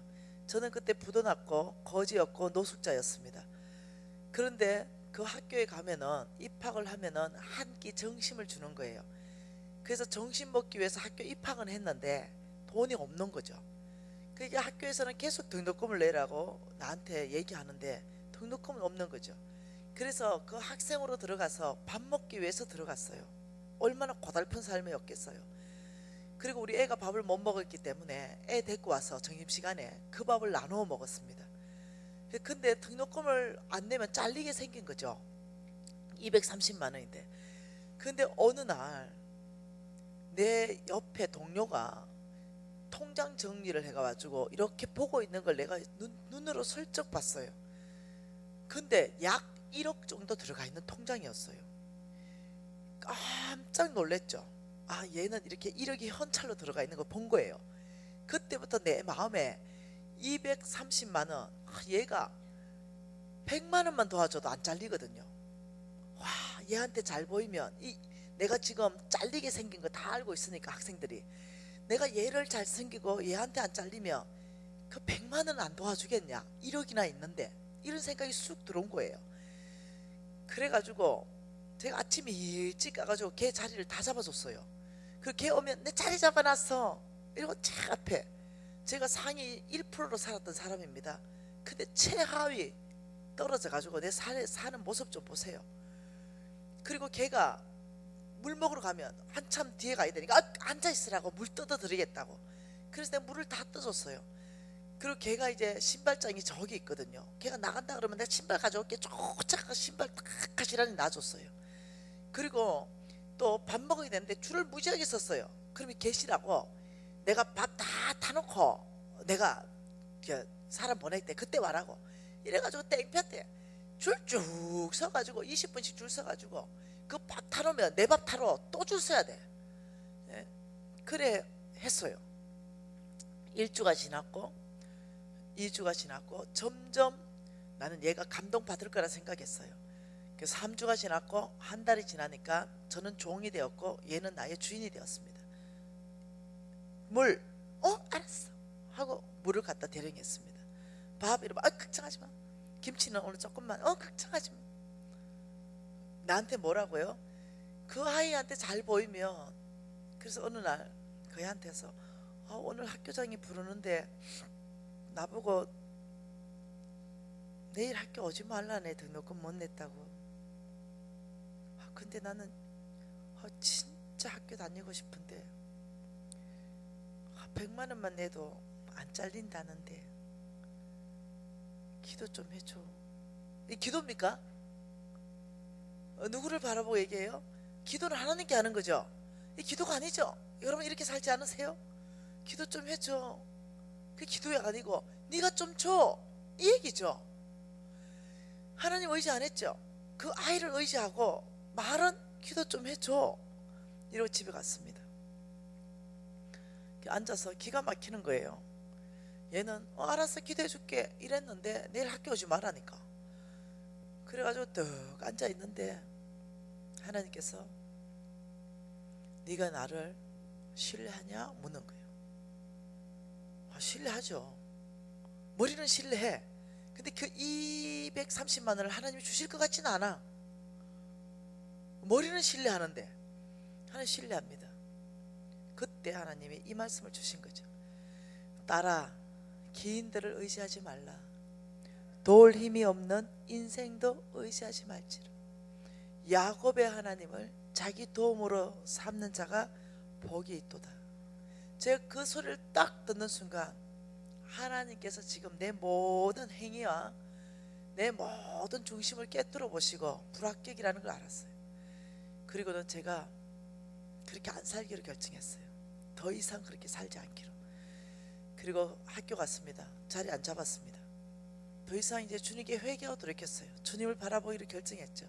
저는 그때 부도났고 거지였고 노숙자였습니다. 그런데 그 학교에 가면은 입학을 하면은 한 끼 정심을 주는 거예요. 그래서 정심 먹기 위해서 학교 입학은 했는데 돈이 없는 거죠. 그러니까 학교에서는 계속 등록금을 내라고 나한테 얘기하는데 등록금은 없는 거죠. 그래서 그 학생으로 들어가서 밥 먹기 위해서 들어갔어요. 얼마나 고달픈 삶이었겠어요. 그리고 우리 애가 밥을 못 먹었기 때문에 애 데리고 와서 점심시간에 그 밥을 나누어 먹었습니다. 근데 등록금을 안 내면 잘리게 생긴 거죠. 230만 원인데. 근데 어느 날 내 옆에 동료가 통장 정리를 해가지고 이렇게 보고 있는 걸 내가 눈으로 슬쩍 봤어요. 근데 약 1억 정도 들어가 있는 통장이었어요. 깜짝 놀랐죠. 아, 얘는 이렇게 1억이 현찰로 들어가 있는 걸 본 거예요. 그때부터 내 마음에 230만 원, 얘가 100만 원만 도와줘도 안 잘리거든요. 와, 얘한테 잘 보이면 내가 지금 잘리게 생긴 거 다 알고 있으니까 학생들이 내가 얘를 잘 챙기고 얘한테 안 잘리면 그 100만 원 안 도와주겠냐, 1억이나 있는데, 이런 생각이 쑥 들어온 거예요. 그래가지고 제가 아침에 일찍 가가지고 걔 자리를 다 잡아줬어요. 그리고 걔 오면 내 자리 잡아놨어 이러고 제 앞에, 제가 상위 1%로 살았던 사람입니다. 근데 최하위 떨어져 가지고 내 사는 모습 좀 보세요. 그리고 걔가 물 먹으러 가면 한참 뒤에 가야 되니까 앉아있으라고 물 떠다 드리겠다고. 그래서 내가 물을 다 떠줬어요. 그리고 걔가 이제 신발장이 저기 있거든요. 걔가 나간다 그러면 내가 신발 가져올게 쫓아가서 신발 딱 가시라니 놔줬어요. 그리고 또 밥 먹어야 되는데 줄을 무지하게 섰어요. 그러면 계시라고 내가 밥 다 타놓고 내가 사람 보낼 때 그때 와라고 이래가지고 땡볕에 줄 쭉 서가지고 20분씩 줄 서가지고 그 밥 타놓으면 내 밥 타러 또 줄 서야 돼. 예? 그래 했어요. 1주가 지났고 2주가 지났고 점점 나는 얘가 감동받을 거라 생각했어요. 그래서 3주가 지났고 한 달이 지나니까 저는 종이 되었고 얘는 나의 주인이 되었습니다. 물, 알았어 하고 물을 갖다 대령했습니다. 밥 이러면 걱정하지 마. 김치는 오늘 조금만, 걱정하지 마. 나한테 뭐라고요? 그 아이한테 잘 보이면. 그래서 어느 날 그 애한테서 오늘 학교장이 부르는데 나보고 내일 학교 오지 말라네, 등록금 못 냈다고. 근데 나는 진짜 학교 다니고 싶은데 100만 원만 내도 안 잘린다는데 기도 좀 해줘. 이 기도입니까? 누구를 바라보고 얘기해요? 기도는 하나님께 하는 거죠. 이 기도가 아니죠. 여러분 이렇게 살지 않으세요? 기도 좀 해줘. 그게 기도가 아니고 네가 좀 줘, 이 얘기죠. 하나님 의지 안 했죠. 그 아이를 의지하고 말은 기도 좀 해줘 이러고 집에 갔습니다. 앉아서 기가 막히는 거예요. 얘는 알았어 기도해 줄게 이랬는데 내일 학교 오지 말라니까. 그래가지고 뚝 앉아 있는데 하나님께서 네가 나를 신뢰하냐 묻는 거예요. 신뢰하죠. 머리는 신뢰해. 근데 그 230만 원을 하나님이 주실 것 같지는 않아. 머리는 신뢰하는데 하나님 신뢰합니다. 그때 하나님이 이 말씀을 주신 거죠. 딸아, 기인들을 의지하지 말라. 도울 힘이 없는 인생도 의지하지 말지라. 야곱의 하나님을 자기 도움으로 삼는 자가 복이 있도다. 제가 그 소리를 딱 듣는 순간 하나님께서 지금 내 모든 행위와 내 모든 중심을 깨뜨려 보시고 불합격이라는 걸 알았어요. 그리고는 제가 그렇게 안 살기로 결정했어요. 더 이상 그렇게 살지 않기로. 그리고 학교 갔습니다. 자리 안 잡았습니다. 더 이상 이제 주님께 회개하고 돌이켰어요. 주님을 바라보기로 결정했죠.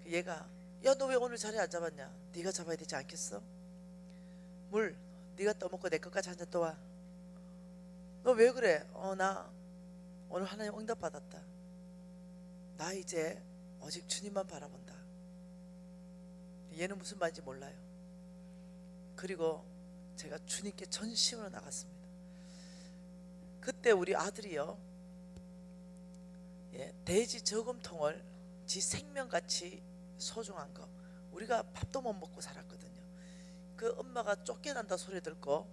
얘가 야, 너 왜 오늘 자리 안 잡았냐? 네가 잡아야 되지 않겠어? 물 네가 떠먹고 내 것까지 한 잔 떠와. 너 왜 그래? 나 오늘 하나님 응답 받았다. 나 이제 오직 주님만 바라본다. 얘는 무슨 말인지 몰라요. 그리고 제가 주님께 전심으로 나갔습니다. 그때 우리 아들이요, 돼지 저금통을 지 생명같이 소중한 거, 우리가 밥도 못 먹고 살았거든요. 그 엄마가 쫓겨난다 소리 듣고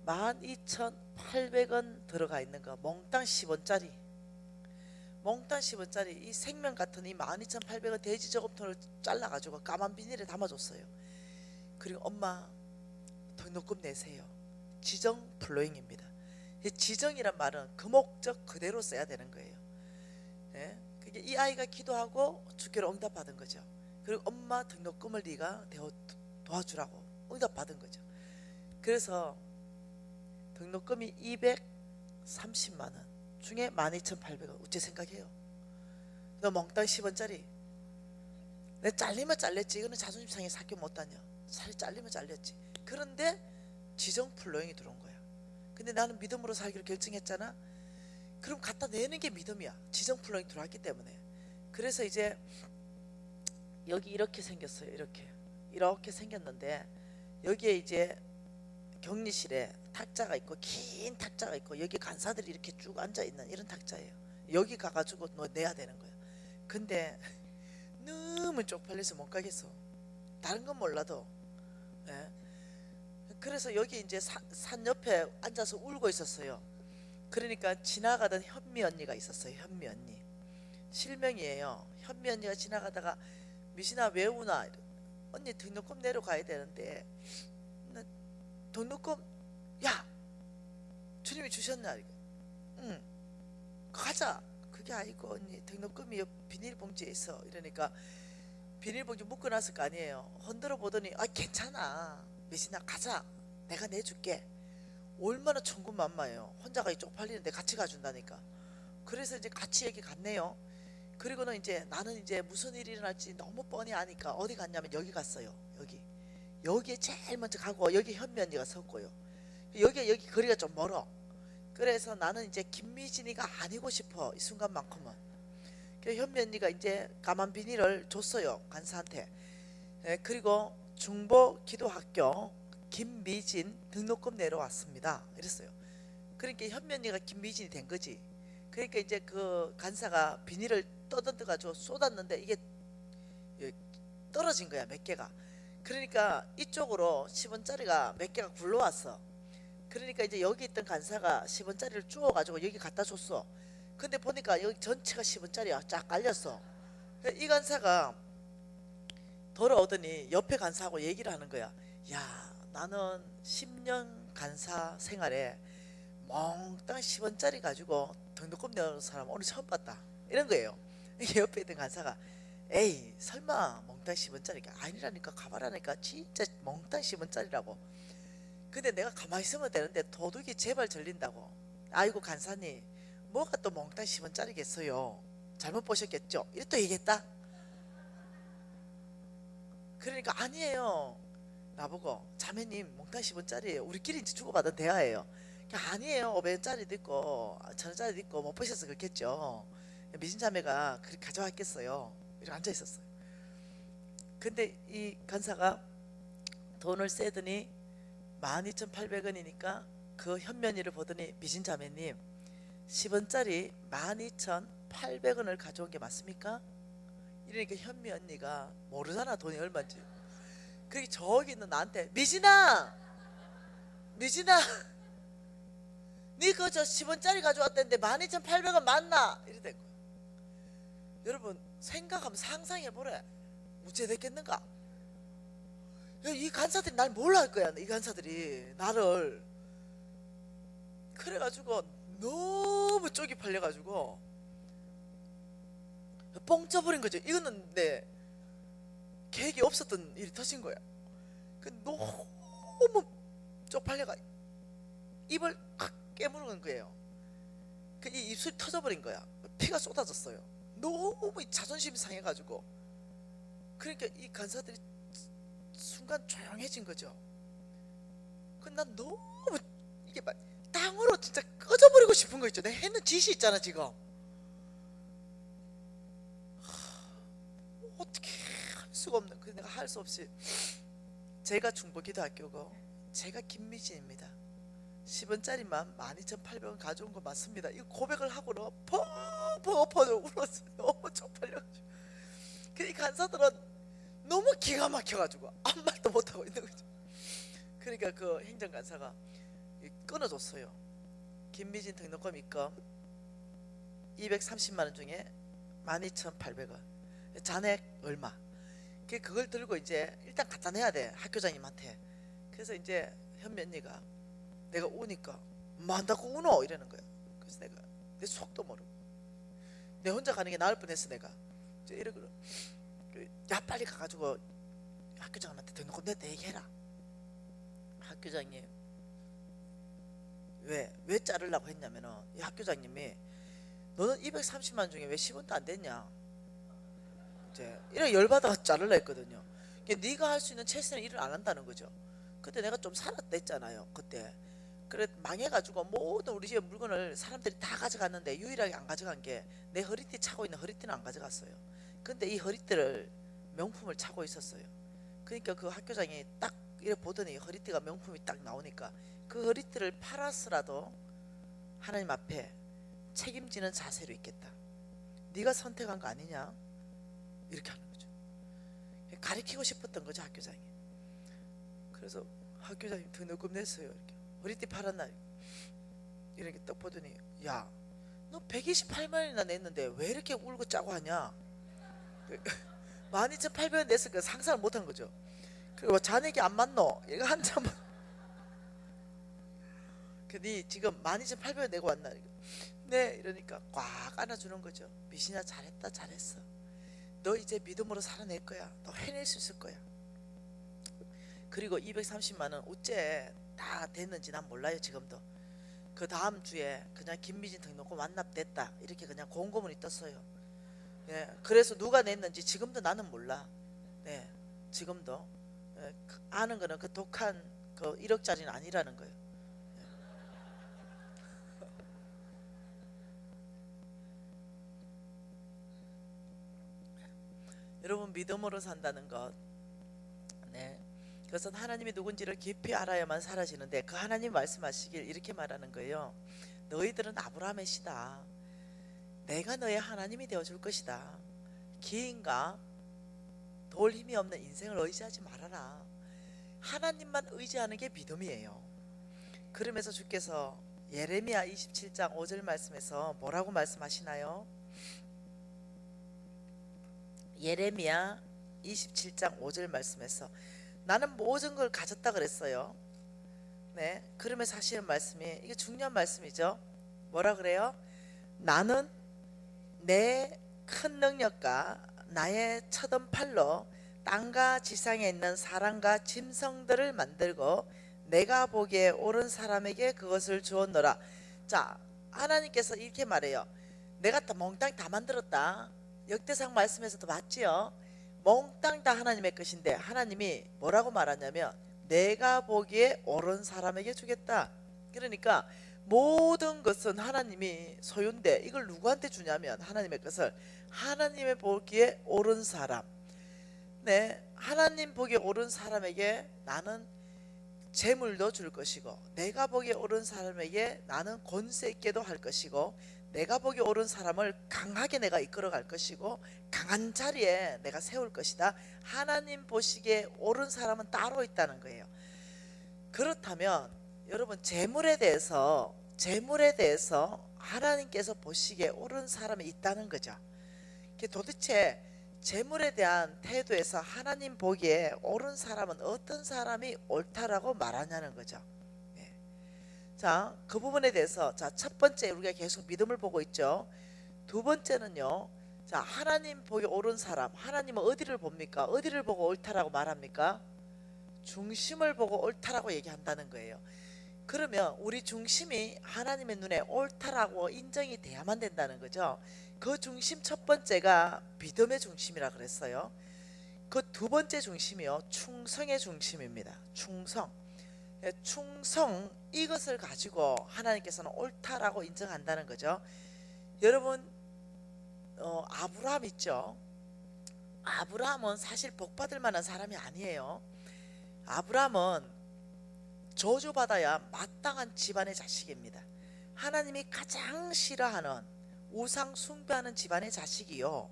12,800원 들어가 있는 거, 몽땅 10원짜리, 몽땅 10원짜리 이 생명 같은 이 12,800원 돼지 저금통을 잘라가지고 까만 비닐에 담아줬어요. 그리고 엄마 등록금 내세요. 지정 플로잉입니다. 이 지정이란 말은 그 목적 그대로 써야 되는 거예요. 그게 이 아이가 기도하고 주께로 응답받은 거죠. 그리고 엄마 등록금을 네가 도와주라고 응답받은 거죠. 그래서 등록금이 230만 원 중에 12,800원. 어째 생각해요? 너 몽땅 10원짜리. 내 잘리면 잘렸지. 이거는 자존심 상해서 학교 못 다녀. 살이 잘리면 잘렸지. 그런데 지정 플로잉이 들어온 거야. 근데 나는 믿음으로 살기로 결정했잖아. 그럼 갖다 내는 게 믿음이야. 지정 플로잉 들어왔기 때문에. 그래서 이제 여기 이렇게 생겼어요. 이렇게 생겼는데 여기에 이제 격리실에 탁자가 있고 긴 탁자가 있고 여기 간사들이 이렇게 쭉 앉아 있는 이런 탁자예요. 여기 가가지고 너 내야 되는 거야. 근데 너무 쪽팔려서 못 가겠어. 다른 건 몰라도. 그래서 여기 이제 산 옆에 앉아서 울고 있었어요. 그러니까 지나가던 현미 언니가 있었어요. 현미 언니, 실명이에요. 현미 언니가 지나가다가 미신아 왜 우나? 언니 등록금 내려가야 되는데. 등록금 야 주님이 주셨나? 응 가자. 그게 아니고 언니 등록금이 비닐봉지에 있어. 이러니까 비닐봉지 묶어놨을 거 아니에요. 흔들어 보더니 괜찮아 미신아 가자 내가 내줄게. 얼마나 천군만마예요. 혼자가 쪽팔리는데 같이 가준다니까. 그래서 이제 같이 여기 갔네요. 그리고는 이제 나는 이제 무슨 일이 일어날지 너무 뻔히 아니까 어디 갔냐면 여기 갔어요. 여기에 제일 먼저 가고 여기 현미 언니가 섰고요. 여기 거리가 좀 멀어. 그래서 나는 이제 김미진이가 아니고 싶어 이 순간만큼은. 그래서 현미 언니가 이제 까만 비닐을 줬어요 간사한테. 그리고 중보 기도학교 김미진 등록금 내려왔습니다 이랬어요. 그러니까 현미 언니가 김미진이 된 거지. 그러니까 이제 그 간사가 비닐을 떠던져 가지고 쏟았는데 이게 떨어진 거야 몇 개가. 그러니까 이쪽으로 10원짜리가 몇 개가 굴러왔어. 그러니까 이제 여기 있던 간사가 10원짜리를 주워가지고 여기 갖다 줬어. 근데 보니까 여기 전체가 10원짜리야 쫙 깔렸어. 이 간사가 돌아오더니 옆에 간사하고 얘기를 하는 거야. 야 나는 10년 간사 생활에 몽땅 10원짜리 가지고 등록금 내는 사람 오늘 처음 봤다 이런 거예요. 옆에 있던 간사가 에이 설마 몽땅 10원짜리가 아니라니까 가봐라니까 진짜 몽땅 10원짜리라고. 근데 내가 가만히 있으면 되는데 도둑이 제발 절린다고. 아이고 간사님 뭐가 또 몽땅 10원짜리겠어요. 잘못 보셨겠죠? 이렇게 또 얘기했다. 그러니까 아니에요. 나보고 자매님 몽땅 10원짜리예요. 우리끼리 이제 주고받은 대화예요. 아니에요 500원짜리도 있고 1000원짜리도 있고 못 보셔서 그렇겠죠. 미진자매가 그렇게 가져왔겠어요. 이렇게 앉아있었어요. 근데 이 간사가 돈을 세더니 12,800원이니까 그 현면이를 보더니 미신자매님 10원짜리 12,800원을 가져온 게 맞습니까? 이러니까 현미 언니가 모르잖아 돈이 얼마인지. 그게 저기 있는 나한테 미진아 니 그거 저 10원짜리 가져왔던데 12,800원 맞나? 이러던 거야. 여러분 생각하면 상상해보래. 어째 됐겠는가? 이 간사들이 날 몰라 할 거야. 이 간사들이 나를. 그래가지고 너무 쪽이 팔려가지고 뻥 쪄버린 거죠. 이거는 내 계획이 없었던 일이 터진 거야. 너무 쪽팔려가 입을 확 깨무는 거예요. 이 입술이 터져버린 거야. 피가 쏟아졌어요. 너무 자존심이 상해가지고. 그러니까 이 간사들이 순간 조용해진 거죠. 난 너무 이게 막 땅으로 진짜 꺼져버리고 싶은 거 있죠. 내가 했는 짓이 있잖아 지금. 어떻게 할 수가 없는. 그래서 내가 할 수 없이 제가 중보기도학교고 제가 김미진입니다. 10원짜리만 12,800원 가져온 거 맞습니다. 이거 고백을 하고는 펑펑 엎어져 울었어. 너무 쪽팔려가지고. 이 간사들은 너무 기가 막혀가지고 아무 말도 못하고 있는 거죠. 그러니까 그 행정간사가 끊어줬어요. 김미진 등록금 입금 230만원 중에 12,800원 잔액 얼마. 그걸 들고 이제 일단 갖다 내야 돼 학교장님한테. 그래서 이제 현미 언니가 내가 우니까 뭐 한다고 우노 이러는 거야. 그래서 내가 내 속도 모르고 내 혼자 가는 게 나을 뻔했어. 내가 이러고 야 빨리 가가지고 학교장님한테 등록금 냈다 얘기해라. 학교장님 왜 자르려고 했냐면은 이 학교장님이 너는 230만 중에 왜 10원도 안 됐냐 이제 이렇게 열받아 자르려 했거든요. 네가 할 수 있는 최선의 일을 안 한다는 거죠. 그때 내가 좀 살았다 했잖아요. 그때 그래 망해가지고 모든 우리 집에 물건을 사람들이 다 가져갔는데 유일하게 안 가져간 게 내 허리띠 차고 있는 허리띠는 안 가져갔어요. 근데 이 허리띠를 명품을 차고 있었어요. 그러니까 그 학교장이 딱 이렇게 보더니 허리띠가 명품이 딱 나오니까 그 허리띠를 팔았으라도 하나님 앞에 책임지는 자세로 있겠다. 네가 선택한 거 아니냐 이렇게 하는 거죠. 가르치고 싶었던 거죠 학교장이. 그래서 학교장이 등록금 냈어요. 이렇게 허리띠 팔았나 이렇게 딱 보더니 야 너 128만원이나 냈는데 왜 이렇게 울고 짜고 하냐. 12,800원 냈으니까 상상을 못한 거죠. 그리고 잔액이 안 맞노 이거 한참 네 지금 12,800원 내고 왔나. 네 이러니까 꽉 안아주는 거죠. 미신아 잘했다 잘했어. 너 이제 믿음으로 살아낼 거야. 너 해낼 수 있을 거야. 그리고 230만원 어째 다 됐는지 난 몰라요 지금도. 그 다음 주에 그냥 김미진 등록금 완납됐다 이렇게 그냥 공고문이 떴어요. 네, 그래서 누가 냈는지 지금도 나는 몰라. 네, 지금도 네, 아는 거는 그 독한 그 1억짜리는 아니라는 거예요. 네. 여러분 믿음으로 산다는 것. 네. 그것은 하나님이 누군지를 깊이 알아야만 사라지는데 그 하나님 말씀하시길 이렇게 말하는 거예요. 너희들은 아브라함의 씨다. 내가 너의 하나님이 되어줄 것이다. 기인과 도울 힘이 없는 인생을 의지하지 말아라. 하나님만 의지하는 게 믿음이에요. 그러면서 주께서 예레미야 27장 5절 말씀에서 뭐라고 말씀하시나요? 예레미야 27장 5절 말씀에서 나는 모든 걸 가졌다 그랬어요. 네, 그러면서 하시는 말씀이 이게 중요한 말씀이죠. 뭐라 그래요? 나는 내 큰 능력과 나의 쳐든 팔로 땅과 지상에 있는 사람과 짐승들을 만들고 내가 보기에 옳은 사람에게 그것을 주었노라. 자, 하나님께서 이렇게 말해요. 내가 다 몽땅 다 만들었다. 역대상 말씀에서도 봤지요. 몽땅 다 하나님의 것인데 하나님이 뭐라고 말하냐면 내가 보기에 옳은 사람에게 주겠다. 그러니까 모든 것은 하나님이 소유인데 이걸 누구한테 주냐면 하나님의 것을 하나님의 보기에 옳은 사람. 네, 하나님 보기에 옳은 사람에게 나는 재물도 줄 것이고 내가 보기에 옳은 사람에게 나는 권세 있게도 할 것이고 내가 보기에 옳은 사람을 강하게 내가 이끌어갈 것이고 강한 자리에 내가 세울 것이다. 하나님 보시기에 옳은 사람은 따로 있다는 거예요. 그렇다면 여러분 재물에 대해서 하나님께서 보시기에 옳은 사람이 있다는 거죠. 도대체 재물에 대한 태도에서 하나님 보기에 옳은 사람은 어떤 사람이 옳다라고 말하냐는 거죠. 자, 그 부분에 대해서 자, 첫 번째 우리가 계속 믿음을 보고 있죠. 두 번째는요. 자, 하나님 보기 옳은 사람. 하나님은 어디를 봅니까? 어디를 보고 옳다라고 말합니까? 중심을 보고 옳다라고 얘기한다는 거예요. 그러면 우리 중심이 하나님의 눈에 옳다라고 인정이 돼야만 된다는 거죠. 그 중심 첫 번째가 믿음의 중심이라 그랬어요. 그 두 번째 중심이요. 충성의 중심입니다. 충성. 충성 이것을 가지고 하나님께서는 옳다라고 인정한다는 거죠. 여러분 아브라함 있죠. 아브라함은 사실 복받을 만한 사람이 아니에요. 아브라함은 저주받아야 마땅한 집안의 자식입니다. 하나님이 가장 싫어하는 우상 숭배하는 집안의 자식이요,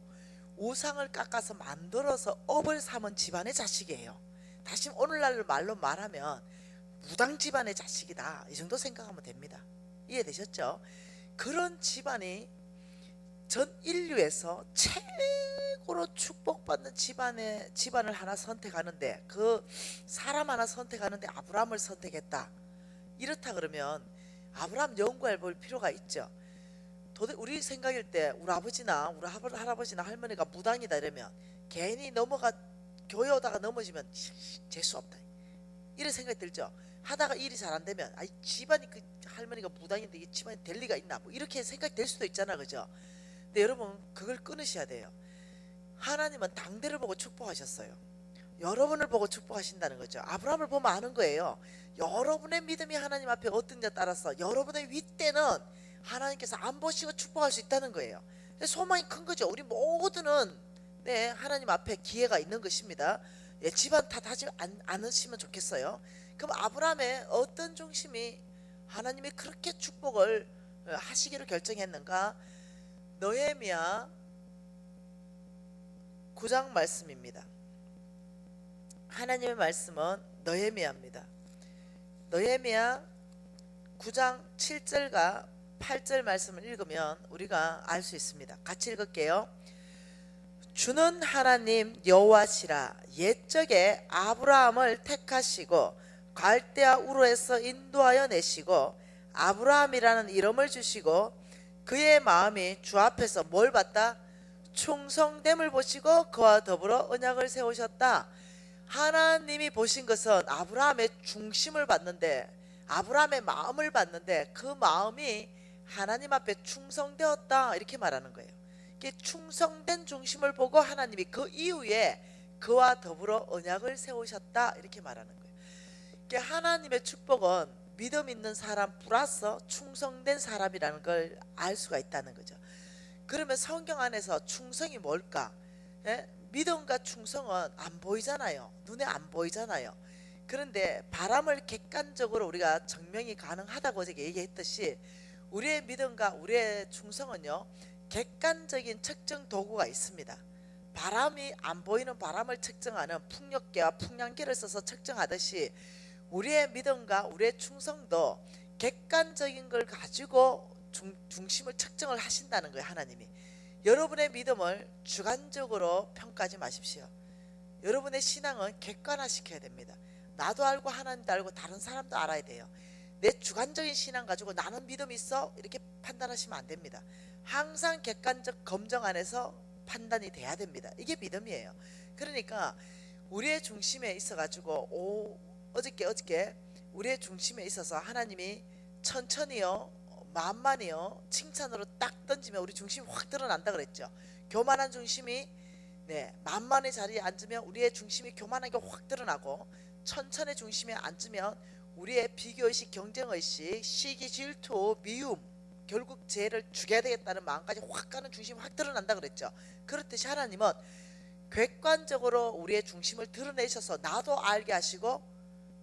우상을 깎아서 만들어서 업을 삼은 집안의 자식이에요. 다시 오늘날 말로 말하면 무당 집안의 자식이다, 이 정도 생각하면 됩니다. 이해되셨죠? 그런 집안이 전 인류에서 최고로 축복받는 집안을 하나 선택하는데, 그 사람 하나 선택하는데 아브라함을 선택했다. 이렇다 그러면 아브라함 연구해 볼 필요가 있죠. 우리 생각일 때 우리 아버지나 우리 할아버지나 할머니가 무당이다 이러면 괜히 교회 오다가 넘어지면 재수 없다 이런 생각이 들죠. 하다가 일이 잘 안 되면 집안이 그 할머니가 무당인데 이 집안이 될 리가 있나 뭐 이렇게 생각이 될 수도 있잖아, 그죠? 근데 여러분 그걸 끊으셔야 돼요. 하나님은 당대를 보고 축복하셨어요. 여러분을 보고 축복하신다는 거죠. 아브라함을 보면 아는 거예요. 여러분의 믿음이 하나님 앞에 어떤지에 따라서 여러분의 윗대는 하나님께서 안 보시고 축복할 수 있다는 거예요. 소망이 큰 거죠. 우리 모두는 하나님 앞에 기회가 있는 것입니다. 집안 탓하지 않으시면 좋겠어요. 그럼 아브라함의 어떤 중심이 하나님이 그렇게 축복을 하시기로 결정했는가? 느헤미야 9장 말씀입니다. 하나님의 말씀은 느헤미야입니다. 느헤미야 9장 7절과 8절 말씀을 읽으면 우리가 알 수 있습니다. 같이 읽을게요. 주는 하나님 여호와시라. 옛적에 아브라함을 택하시고 갈대아 우르에서 인도하여 내시고 아브라함이라는 이름을 주시고 그의 마음이 주 앞에서 뭘 봤다? 충성됨을 보시고 그와 더불어 언약을 세우셨다. 하나님이 보신 것은 아브라함의 중심을 봤는데, 아브라함의 마음을 봤는데 그 마음이 하나님 앞에 충성되었다, 이렇게 말하는 거예요. 충성된 중심을 보고 하나님이 그 이후에 그와 더불어 언약을 세우셨다, 이렇게 말하는 거예요. 하나님의 축복은 믿음 있는 사람 플러스 충성된 사람이라는 걸 알 수가 있다는 거죠. 그러면 성경 안에서 충성이 뭘까? 믿음과 충성은 안 보이잖아요. 눈에 안 보이잖아요. 그런데 바람을 객관적으로 우리가 증명이 가능하다고 제가 얘기했듯이 우리의 믿음과 우리의 충성은요, 객관적인 측정 도구가 있습니다. 바람이 안 보이는 바람을 측정하는 풍력계와 풍량계를 써서 측정하듯이 우리의 믿음과 우리의 충성도 객관적인 걸 가지고 중심을 측정을 하신다는 거예요. 하나님이 여러분의 믿음을 주관적으로 평가하지 마십시오. 여러분의 신앙은 객관화시켜야 됩니다. 나도 알고 하나님도 알고 다른 사람도 알아야 돼요. 내 주관적인 신앙 가지고 나는 믿음 있어 이렇게 판단하시면 안 됩니다. 항상 객관적 검증 안에서 판단이 돼야 됩니다. 이게 믿음이에요. 그러니까 우리의 중심에 있어 가지고 어저께 우리의 중심에 있어서 하나님이 천천히요, 만만히요 칭찬으로 딱 던지면 우리 중심이 확 드러난다 그랬죠. 교만한 중심이 만만의 자리에 앉으면 우리의 중심이 교만하게 확 드러나고, 천천의 중심에 앉으면 우리의 비교의식, 경쟁의식, 시기, 질투, 미움, 결국 죄를 죽여야 되겠다는 마음까지 확 가는 중심이 확 드러난다 그랬죠. 그렇듯이 하나님은 객관적으로 우리의 중심을 드러내셔서 나도 알게 하시고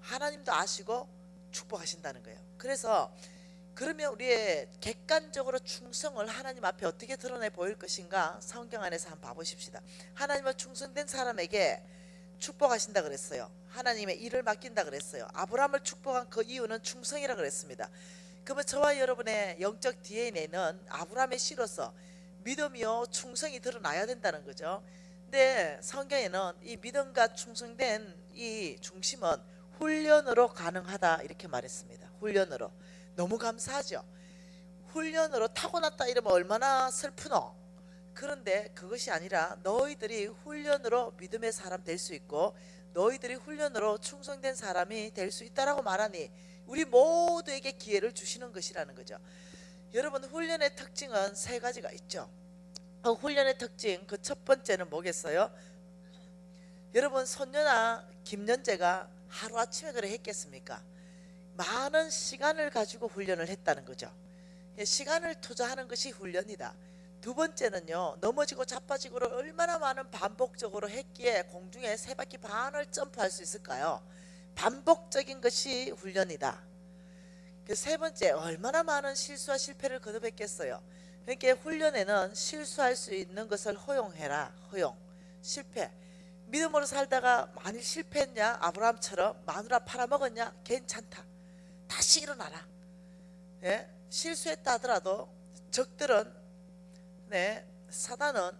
하나님도 아시고 축복하신다는 거예요. 그래서 그러면 우리의 객관적으로 충성을 하나님 앞에 어떻게 드러내 보일 것인가 성경 안에서 한번 봐보십시다. 하나님은 충성된 사람에게 축복하신다 그랬어요. 하나님의 일을 맡긴다 그랬어요. 아브라함을 축복한 그 이유는 충성이라 그랬습니다. 그러면 저와 여러분의 영적 DNA는 아브라함의 씨로서 믿음이요 충성이 드러나야 된다는 거죠. 근데 성경에는 이 믿음과 충성된 이 중심은 훈련으로 가능하다 이렇게 말했습니다. 훈련으로. 너무 감사하죠. 훈련으로 타고났다 이러면 얼마나 슬프노. 그런데 그것이 아니라 너희들이 훈련으로 믿음의 사람 될 수 있고 너희들이 훈련으로 충성된 사람이 될 수 있다라고 말하니 우리 모두에게 기회를 주시는 것이라는 거죠. 여러분, 훈련의 특징은 세 가지가 있죠. 훈련의 특징 그 첫 번째는 뭐겠어요? 여러분, 손녀나 김연재가 하루아침에 그래 했겠습니까? 많은 시간을 가지고 훈련을 했다는 거죠. 시간을 투자하는 것이 훈련이다. 두 번째는요, 넘어지고 자빠지고를 얼마나 많은 반복적으로 했기에 공중에 3바퀴 반을 점프할 수 있을까요? 반복적인 것이 훈련이다. 세 번째, 얼마나 많은 실수와 실패를 거듭했겠어요. 그러니까 훈련에는 실수할 수 있는 것을 허용해라. 허용, 실패. 믿음으로 살다가 만일 실패했냐, 아브라함처럼 마누라 팔아먹었냐, 괜찮다. 다시 일어나라. 예? 실수했다 하더라도 적들은 사단은,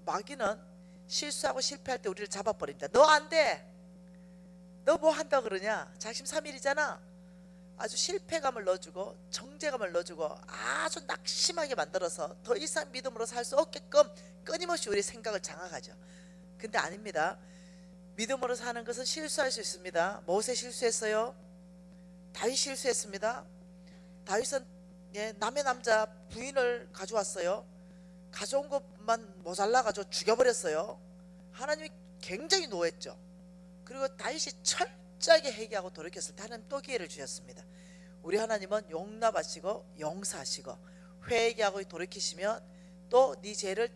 마귀는 실수하고 실패할 때 우리를 잡아버립니다. 너 안 돼. 너 뭐 한다 그러냐. 작심삼일이잖아. 아주 실패감을 넣어주고 정죄감을 넣어주고 아주 낙심하게 만들어서 더 이상 믿음으로 살 수 없게끔 끊임없이 우리 생각을 장악하죠. 근데 아닙니다. 믿음으로 사는 것은 실수할 수 있습니다. 모세 실수했어요. 다윗 실수했습니다. 다윗은 남의 남자 부인을 가져왔어요. 가져온 것만 모자라가지고 죽여버렸어요. 하나님이 굉장히 노했죠. 그리고 다윗이 철저하게 회개하고 돌이켰을 때 하나님 또 기회를 주셨습니다. 우리 하나님은 용납하시고 용서하시고 회개하고 돌이키시면 또 네 죄를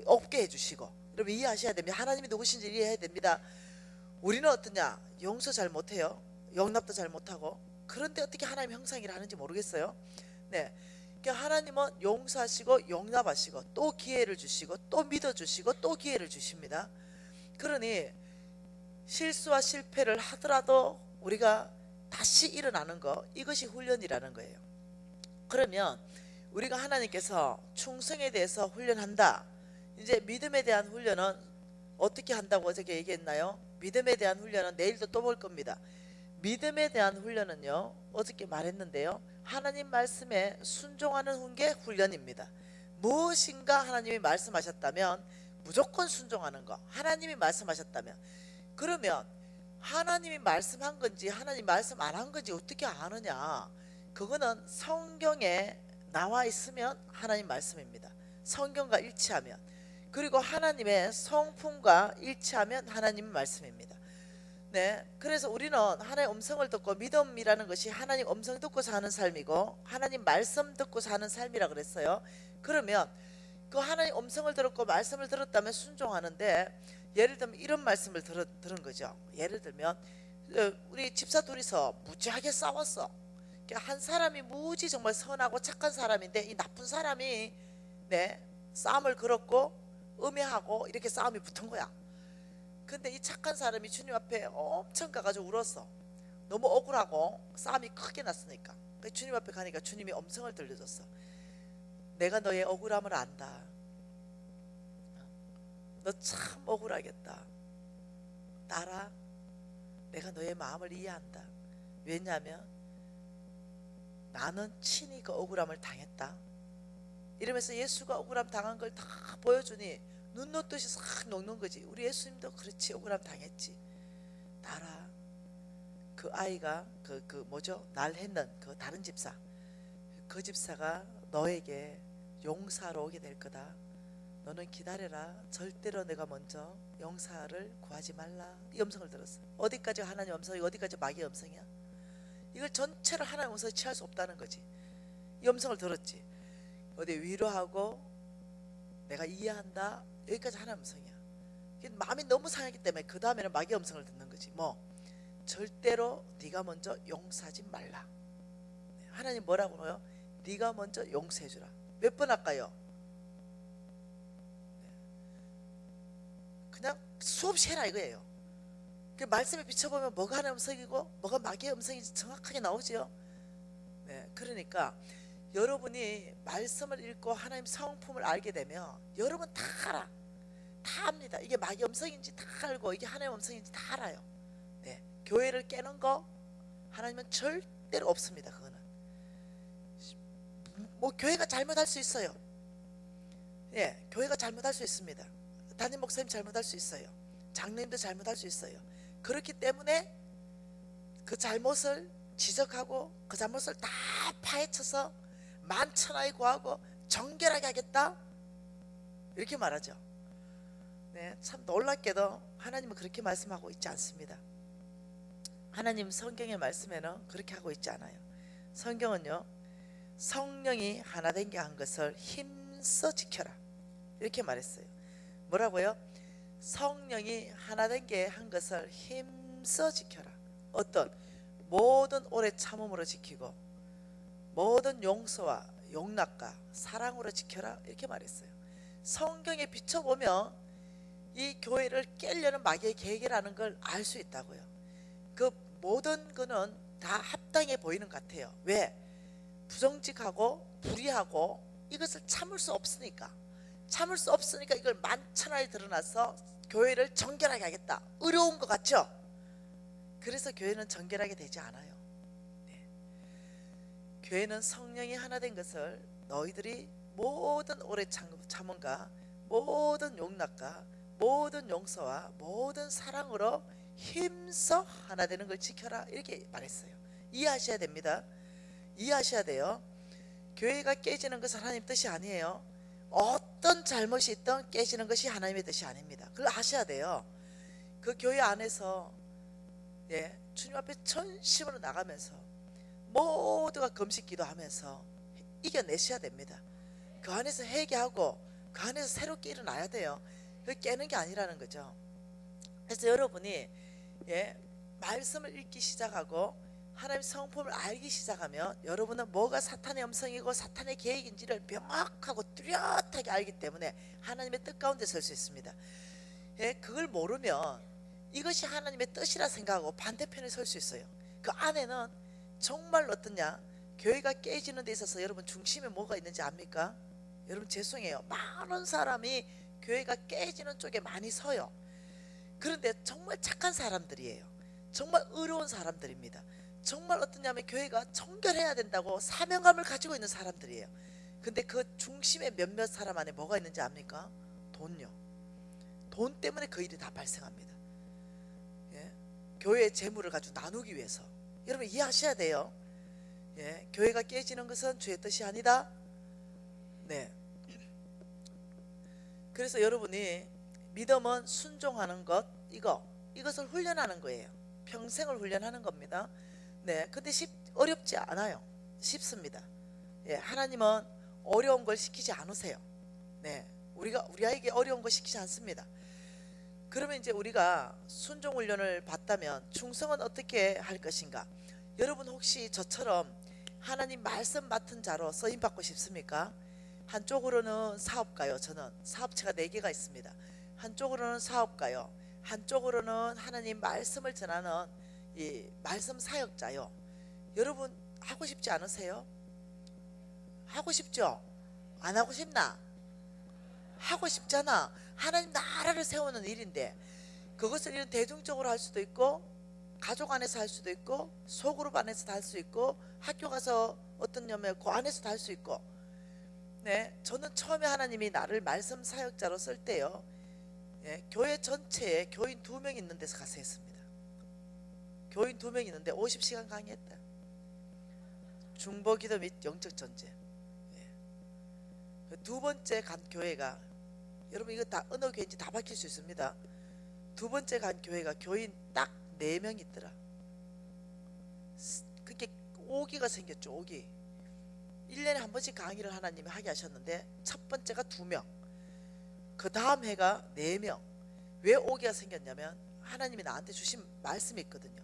없게 해주시고, 여러분 이해하셔야 됩니다. 하나님이 누구신지 이해해야 됩니다. 우리는 어떠냐? 용서 잘 못해요. 용납도 잘 못하고. 그런데 어떻게 하나님 형상이라 하는지 모르겠어요. 그러니까 하나님은 용서하시고 용납하시고 또 기회를 주시고 또 믿어주시고 또 기회를 주십니다. 그러니 실수와 실패를 하더라도 우리가 다시 일어나는 거, 이것이 훈련이라는 거예요. 그러면 우리가 하나님께서 충성에 대해서 훈련한다. 이제 믿음에 대한 훈련은 어떻게 한다고 어저께 얘기했나요? 믿음에 대한 훈련은 내일도 또 볼 겁니다. 믿음에 대한 훈련은요, 어저께 말했는데요, 하나님 말씀에 순종하는 게 훈련입니다. 무엇인가 하나님이 말씀하셨다면 무조건 순종하는 거. 하나님이 말씀하셨다면, 그러면 하나님이 말씀한 건지 하나님 말씀 안 한 건지 어떻게 아느냐? 그거는 성경에 나와 있으면 하나님 말씀입니다. 성경과 일치하면, 그리고 하나님의 성품과 일치하면 하나님 말씀입니다. 그래서 우리는 하나님의 음성을 듣고, 믿음이라는 것이 하나님 음성 듣고 사는 삶이고 하나님 말씀 듣고 사는 삶이라 그랬어요. 그러면 그 하나님 음성을 들었고 말씀을 들었다면 순종하는데, 예를 들면 이런 말씀을 들은 거죠. 예를 들면 우리 집사 둘이서 무지하게 싸웠어. 한 사람이 무지 정말 선하고 착한 사람인데 이 나쁜 사람이 싸움을 걸었고 음해하고 이렇게 싸움이 붙은 거야. 근데 이 착한 사람이 주님 앞에 엄청 가가지고 울었어. 너무 억울하고 싸움이 크게 났으니까. 주님 앞에 가니까 주님이 음성을 들려줬어. 내가 너의 억울함을 안다. 너 참 억울하겠다. 딸아, 내가 너의 마음을 이해한다. 왜냐하면 나는 친히 그 억울함을 당했다. 이러면서 예수가 억울함 당한 걸 다 보여주니 눈 놓듯이 싹 녹는 거지. 우리 예수님도 그렇지, 억울함 당했지. 딸아, 그 아이가 날 했는 그 다른 집사, 그 집사가 너에게 용서하러 오게 될 거다. 너는 기다려라. 절대로 내가 먼저 용서를 구하지 말라. 이 음성을 들었어. 어디까지 하나님 음성이, 어디까지 마귀의 음성이야? 이걸 전체를 하나님 음성에 취할 수 없다는 거지. 이 음성을 들었지. 어디 위로하고 내가 이해한다, 여기까지 하나님 음성이야. 마음이 너무 상하기 때문에 그 다음에는 마귀의 음성을 듣는 거지. 절대로 네가 먼저 용서하지 말라. 하나님 뭐라고 해요? 네가 먼저 용서해 주라. 몇 번 할까요? 그냥 수없이 해라 이거예요. 그 말씀에 비춰보면 뭐가 하나님의 음성이고 뭐가 마귀의 음성인지 정확하게 나오죠. 네, 그러니까 여러분이 말씀을 읽고 하나님 성품을 알게 되면 여러분 다 알아. 다 압니다. 이게 마귀의 음성인지 다 알고 이게 하나님의 음성인지 다 알아요. 네, 교회를 깨는 거 하나님은 절대로 없습니다. 그거는 뭐 교회가 잘못할 수 있어요. 예, 교회가 잘못할 수 있습니다. 담임 목사님 잘못할 수 있어요. 장로님도 잘못할 수 있어요. 그렇기 때문에 그 잘못을 지적하고 그 잘못을 다 파헤쳐서 만천하에 구하고 정결하게 하겠다 이렇게 말하죠. 네, 참 놀랍게도 하나님은 그렇게 말씀하고 있지 않습니다. 하나님 성경의 말씀에는 그렇게 하고 있지 않아요. 성경은요, 성령이 하나 된 게 한 것을 힘써 지켜라 이렇게 말했어요. 뭐라고요? 성령이 하나 된 게 한 것을 힘써 지켜라. 어떤 모든 오래 참음으로 지키고 모든 용서와 용납과 사랑으로 지켜라 이렇게 말했어요. 성경에 비춰보면 이 교회를 깨려는 마귀의 계획이라는 걸 알 수 있다고요. 그 모든 거는 다 합당해 보이는 것 같아요. 왜? 부정직하고 불의하고 이것을 참을 수 없으니까 이걸 만천하에 드러나서 교회를 정결하게 하겠다. 어려운 것 같죠? 그래서 교회는 정결하게 되지 않아요. 네. 교회는 성령이 하나 된 것을 너희들이 모든 오래 참음과 모든 용납과 모든 용서와 모든 사랑으로 힘써 하나 되는 걸 지켜라 이렇게 말했어요. 이해하셔야 됩니다. 이해하셔야 돼요. 교회가 깨지는 것은 하나님 뜻이 아니에요. 어떤 잘못이 있든 깨지는 것이 하나님의 뜻이 아닙니다. 그걸 아셔야 돼요. 그 교회 안에서 예, 주님 앞에 전심으로 나가면서 모두가 금식 기도하면서 이겨내셔야 됩니다. 그 안에서 회개하고 그 안에서 새롭게 일어나야 돼요. 그 깨는 게 아니라는 거죠. 그래서 여러분이 예, 말씀을 읽기 시작하고 하나님의 성품을 알기 시작하면 여러분은 뭐가 사탄의 음성이고 사탄의 계획인지를 명확하고 뚜렷하게 알기 때문에 하나님의 뜻 가운데 설 수 있습니다. 예, 그걸 모르면 이것이 하나님의 뜻이라 생각하고 반대편에 설 수 있어요. 그 안에는 정말 어떠냐, 교회가 깨지는 데 있어서 여러분 중심에 뭐가 있는지 압니까? 여러분 죄송해요, 많은 사람이 교회가 깨지는 쪽에 많이 서요. 그런데 정말 착한 사람들이에요. 정말 의로운 사람들입니다. 정말 어떠냐면 교회가 정결해야 된다고 사명감을 가지고 있는 사람들이에요. 근데 그 중심에 몇몇 사람 안에 뭐가 있는지 압니까? 돈요. 돈 때문에 그 일이 다 발생합니다. 예? 교회의 재물을 가지고 나누기 위해서. 여러분 이해하셔야 돼요. 예? 교회가 깨지는 것은 주의 뜻이 아니다. 네. 그래서 여러분이 믿음은 순종하는 것, 이것을 훈련하는 거예요. 평생을 훈련하는 겁니다. 네, 근데 어렵지 않아요. 쉽습니다. 예, 하나님은 어려운 걸 시키지 않으세요. 네, 우리 아이에게 어려운 걸 시키지 않습니다. 그러면 이제 우리가 순종 훈련을 받다면 충성은 어떻게 할 것인가? 여러분 혹시 저처럼 하나님 말씀 맡은 자로 쓰임 받고 싶습니까? 한쪽으로는 사업가요. 저는 사업체가 4개가 있습니다. 한쪽으로는 사업가요. 한쪽으로는 하나님 말씀을 전하는 이 말씀 사역자요. 여러분 하고 싶지 않으세요? 하고 싶죠? 안 하고 싶나? 하고 싶잖아. 하나님 나라를 세우는 일인데 그것을 이런 대중적으로 할 수도 있고 가족 안에서 할 수도 있고 소그룹 안에서도 할 수 있고 학교 가서 어떤 냐면 그 안에서도 할 수 있고. 네, 저는 처음에 하나님이 나를 말씀 사역자로 쓸 때요, 예, 교회 전체에 교인 2명 있는 데서 가서 했습니다. 교인 2명 있는데 50시간 강의했다. 중보기도 및 영적 전쟁. 예. 두 번째 간 교회가, 여러분 이거 다 어느 교회인지 다 밝힐 수 있습니다. 두 번째 간 교회가 교인 딱 4명 있더라. 그게 오기가 생겼죠. 오기. 1년에 한 번씩 강의를 하나님이 하게 하셨는데 첫 번째가 2명, 그 다음 해가 4명. 왜 오기가 생겼냐면 하나님이 나한테 주신 말씀이 있거든요.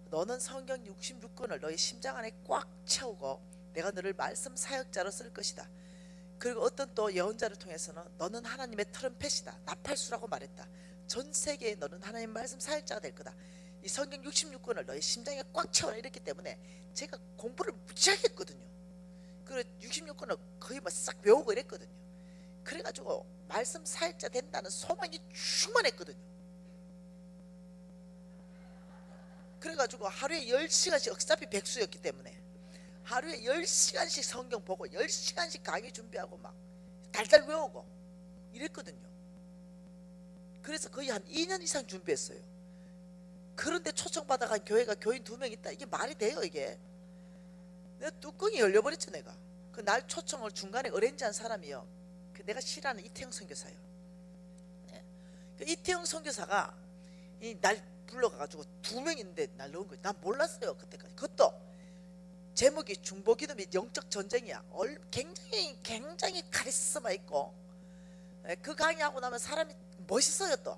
너는 성경 66권을 너희 심장 안에 꽉 채우고 내가 너를 말씀 사역자로 쓸 것이다. 그리고 어떤 또 예언자를 통해서는 너는 하나님의 트럼펫이다, 나팔수라고 말했다. 전 세계에 너는 하나님 말씀 사역자가 될 거다. 이 성경 66권을 너희 심장에 꽉 채워라 이랬기 때문에 제가 공부를 무지하게 했거든요. 그리고 66권을 거의 막 싹 외우고 이랬거든요. 그래가지고 말씀 사역자 된다는 소망이 충만했거든요. 그래가지고 하루에 10시간씩, 어차피 백수였기 때문에 하루에 10시간씩 성경 보고 10시간씩 강의 준비하고 막 달달 외우고 이랬거든요. 그래서 거의 한 2년 이상 준비했어요. 그런데 초청받아간 교회가 교인 2명 있다. 이게 말이 돼요 이게? 내가 뚜껑이 열려버렸죠. 내가 그 날 초청을 중간에 어렌지한 사람이요, 그 내가 싫어하는 이태영 선교사예요. 네. 그 이태영 선교사가 날 불러가가지고 2명인데 날 넣은 거예요. 난 몰랐어요 그때까지. 그것도 제목이 중보기도 및 영적 전쟁이야. 굉장히 카리스마 있고, 그 강의하고 나면 사람이 멋있어요. 또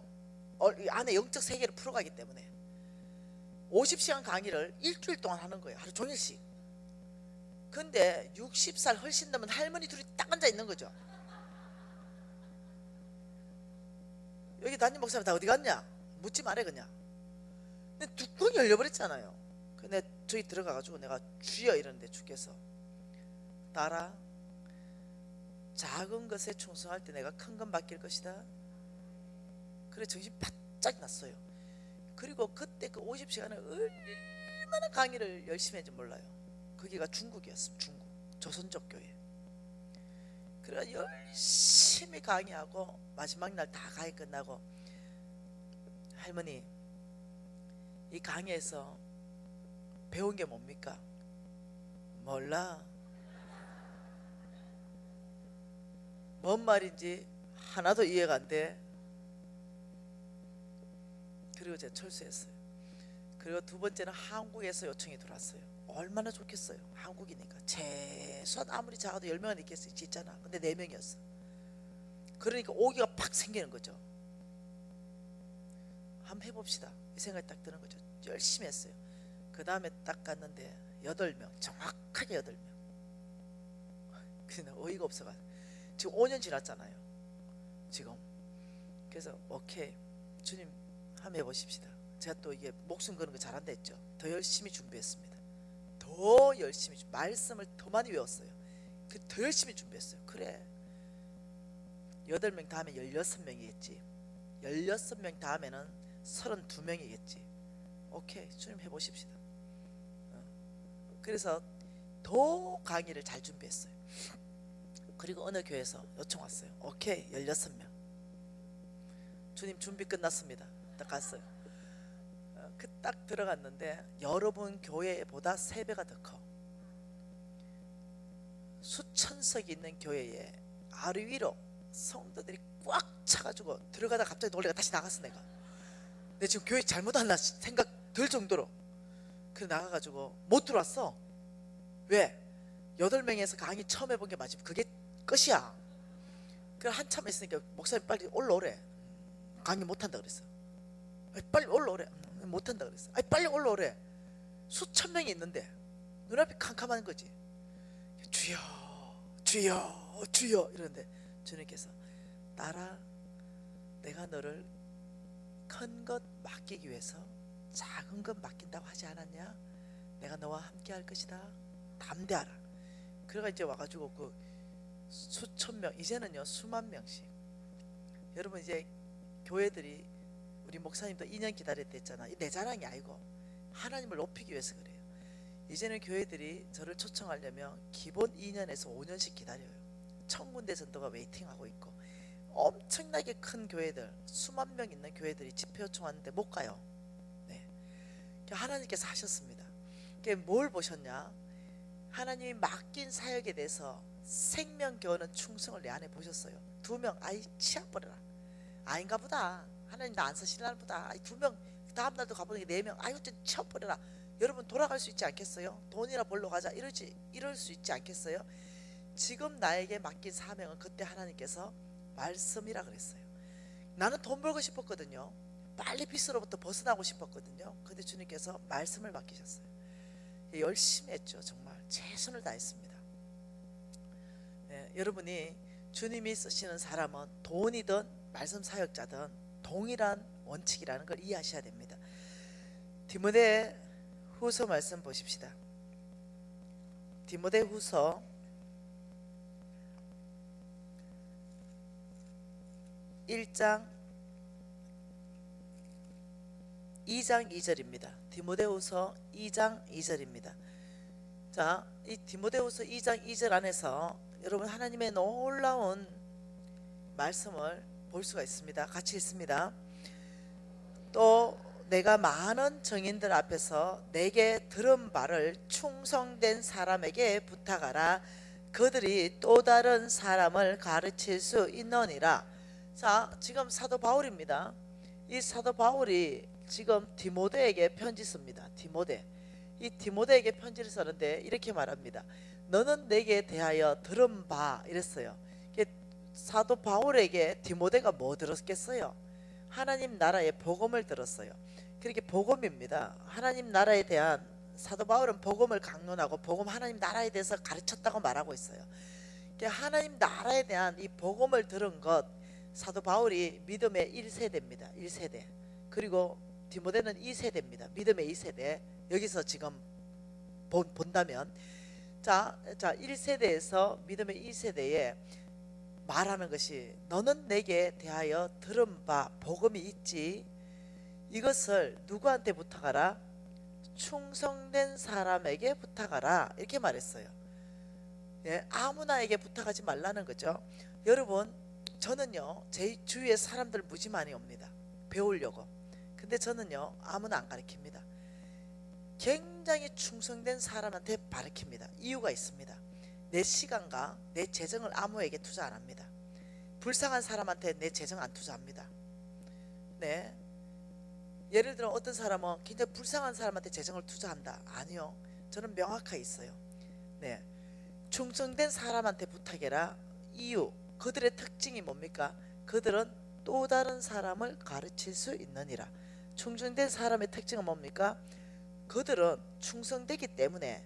안에 영적 세계를 풀어가기 때문에 50시간 강의를 일주일 동안 하는 거예요. 하루 종일씩. 근데 60살 훨씬 넘은 할머니 둘이 딱 앉아 있는 거죠. 여기 담임 목사님 다 어디 갔냐? 묻지 말해 그냥. 근데 뚜껑이 열려버렸잖아요. 근데 저기 들어가가지고 내가 주여 이러는데 주께서 딸아, 작은 것에 충성할 때 내가 큰 건 맡길 것이다. 그래 정신 바짝 났어요. 그리고 그때 그 50시간을 얼마나 강의를 열심히 했는지 몰라요. 거기가 중국이었어요. 중국 조선족 교회. 그래 열심히 강의하고 마지막 날 다 강의 끝나고, 할머니 이 강의에서 배운 게 뭡니까? 몰라. 뭔 말인지 하나도 이해가 안 돼. 그리고 제가 철수했어요. 그리고 두 번째는 한국에서 요청이 들어왔어요. 얼마나 좋겠어요. 한국이니까 최소한 아무리 작아도 10명은 있잖아. 근데 4명이었어. 그러니까 오기가 팍 생기는 거죠. 한번 해봅시다 이 생각이 딱 드는 거죠. 열심히 했어요. 그 다음에 딱 갔는데 8명, 정확하게 8명. 그냥 어이가 없어가지고 지금 5년 지났잖아요 지금. 그래서 오케이 주님 한번 해보십시다. 제가 또 이게 목숨 거는 거 잘한다 했죠. 더 열심히 준비했습니다. 더 열심히 말씀을 더 많이 외웠어요. 더 열심히 준비했어요. 그래 8명 다음에 16명이겠지. 16명 다음에는 32명이겠지. 오케이 주님 해보십시다. 그래서 더 강의를 잘 준비했어요. 그리고 어느 교회에서 요청 왔어요. 오케이 16명 주님 준비 끝났습니다. 딱 갔어요. 그 딱 들어갔는데 여러분 교회보다 3배가 더 커. 수천석이 있는 교회에 아래 위로 성도들이 꽉 차가지고 들어가다 갑자기 놀래가 다시 나갔어. 내가 지금 교회 잘못 왔나 생각 들 정도로. 그래 나가가지고 못 들어왔어. 왜? 8명에서 강의 처음 해본 게 맞지. 그게 끝이야. 그래 한참 있으니까 목사님 빨리 올라오래. 강의 못한다 그랬어. 빨리 올라오래. 못한다 그랬어. 빨리 올라오래. 수천 명이 있는데 눈앞이 캄캄한 거지. 주여 주여 주여 이러는데 주님께서 딸아, 내가 너를 큰 것 맡기기 위해서 작은 것 맡긴다고 하지 않았냐? 내가 너와 함께 할 것이다. 담대하라. 그래가 이제 와가지고 그 수천 명, 이제는요 수만 명씩. 여러분 이제 교회들이, 우리 목사님도 2년 기다렸댔잖아. 내 자랑이 아니고 하나님을 높이기 위해서 그래요. 이제는 교회들이 저를 초청하려면 기본 2년에서 5년씩 기다려요. 1000군데 전도가 웨이팅하고 있고, 엄청나게 큰 교회들, 수만 명 있는 교회들이 집회 요청하는데 못 가요. 네. 하나님께서 하셨습니다. 뭘 보셨냐? 하나님이 맡긴 사역에 대해서 생명교훈은 충성을 내 안에 보셨어요. 2명 아이 치약 버려라. 아닌가 보다. 하나님 나 안 쓰시려나 보다. 2명 다음날도 가보니까 4명 아유 좀 치약 버려라. 여러분 돌아갈 수 있지 않겠어요? 돈이나 벌러 가자 이럴 수 있지 않겠어요? 지금 나에게 맡긴 사명은 그때 하나님께서 말씀이라 그랬어요. 나는 돈 벌고 싶었거든요. 빨리 빚으로부터 벗어나고 싶었거든요. 근데 주님께서 말씀을 맡기셨어요. 열심히 했죠. 정말 최선을 다했습니다. 여러분이 주님이 쓰시는 사람은 돈이든 말씀 사역자든 동일한 원칙이라는 걸 이해하셔야 됩니다. 디모데 후서 말씀 보십시다. 디모데 후서 1장 2장 2절입니다. 디모데후서 2장 2절입니다. 자, 이 디모데후서 2장 2절 안에서 여러분 하나님의 놀라운 말씀을 볼 수가 있습니다. 같이 읽습니다. 또 내가 많은 증인들 앞에서 내게 들은 바를 충성된 사람에게 부탁하라. 그들이 또 다른 사람을 가르칠 수 있느니라. 자, 지금 사도 바울입니다. 이 사도 바울이 지금 디모데에게 편지 씁니다. 디모데. 이 디모데에게 편지를 쓰는데 이렇게 말합니다. 너는 내게 대하여 들은 바 이랬어요. 사도 바울에게 디모데가 뭐 들었겠어요? 하나님 나라의 복음을 들었어요. 그렇게 복음입니다. 하나님 나라에 대한 사도 바울은 복음을 강론하고 복음 하나님 나라에 대해서 가르쳤다고 말하고 있어요. 하나님 나라에 대한 이 복음을 들은 것, 사도 바울이 믿음의 1세대입니다. 1세대. 그리고 디모데는 2세대입니다. 믿음의 2세대. 여기서 지금 본다면 자 1세대에서 믿음의 2세대에 말하는 것이 너는 내게 대하여 들은 바 복음이 있지. 이것을 누구한테 부탁하라? 충성된 사람에게 부탁하라. 이렇게 말했어요. 아무나에게 부탁하지 말라는 거죠. 여러분, 저는요 제 주위에 사람들 무지 많이 옵니다. 배우려고. 근데 저는요 아무나 안 가르칩니다. 굉장히 충성된 사람한테 가르칩니다. 이유가 있습니다. 내 시간과 내 재정을 아무에게 투자 안 합니다. 불쌍한 사람한테 내 재정 안 투자합니다. 네. 예를 들어 어떤 사람은 굉장히 불쌍한 사람한테 재정을 투자한다. 아니요. 저는 명확하게 있어요. 네. 충성된 사람한테 부탁해라. 이유. 그들의 특징이 뭡니까? 그들은 또 다른 사람을 가르칠 수 있느니라. 충성된 사람의 특징은 뭡니까? 그들은 충성되기 때문에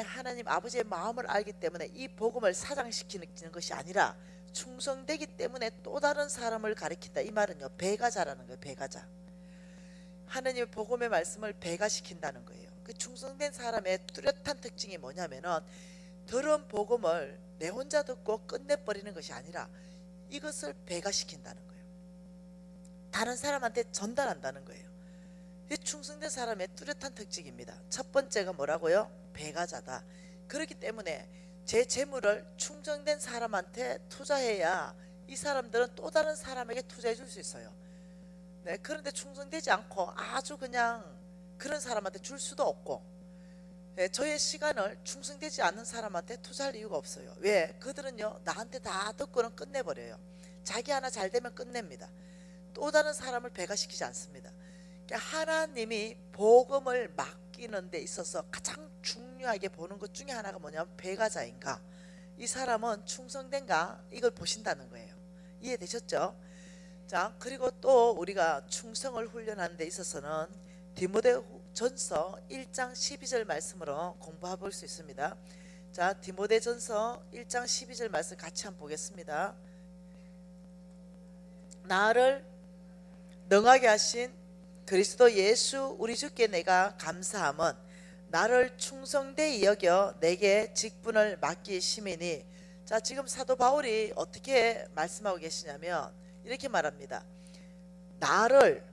하나님 아버지의 마음을 알기 때문에 이 복음을 사장시키는 것이 아니라 충성되기 때문에 또 다른 사람을 가르친다. 이 말은요 배가자라는 거예요. 배가자. 하나님의 복음의 말씀을 배가시킨다는 거예요. 그 충성된 사람의 뚜렷한 특징이 뭐냐면은 들은 복음을 내 혼자 듣고 끝내버리는 것이 아니라 이것을 배가시킨다는 거예요. 다른 사람한테 전달한다는 거예요. 이 충성된 사람의 뚜렷한 특징입니다. 첫 번째가 뭐라고요? 배가자다. 그렇기 때문에 제 재물을 충성된 사람한테 투자해야 이 사람들은 또 다른 사람에게 투자해 줄 수 있어요. 네, 그런데 충성되지 않고 아주 그냥 그런 사람한테 줄 수도 없고, 네, 저의 시간을 충성되지 않는 사람한테 투자할 이유가 없어요. 왜? 그들은요 나한테 다 듣고는 끝내버려요. 자기 하나 잘 되면 끝냅니다. 또 다른 사람을 배가시키지 않습니다. 하나님이 복음을 맡기는 데 있어서 가장 중요하게 보는 것 중에 하나가 뭐냐면 배가자인가, 이 사람은 충성된가, 이걸 보신다는 거예요. 이해되셨죠? 자, 그리고 또 우리가 충성을 훈련하는 데 있어서는 디모데전서 1장 12절 말씀으로 공부해 볼 수 있습니다. 자, 디모데전서 1장 12절 말씀 같이 한번 보겠습니다. 나를 능하게 하신 그리스도 예수 우리 주께 내가 감사함은 나를 충성되이 여겨 내게 직분을 맡기심이니. 자, 지금 사도 바울이 어떻게 말씀하고 계시냐면 이렇게 말합니다. 나를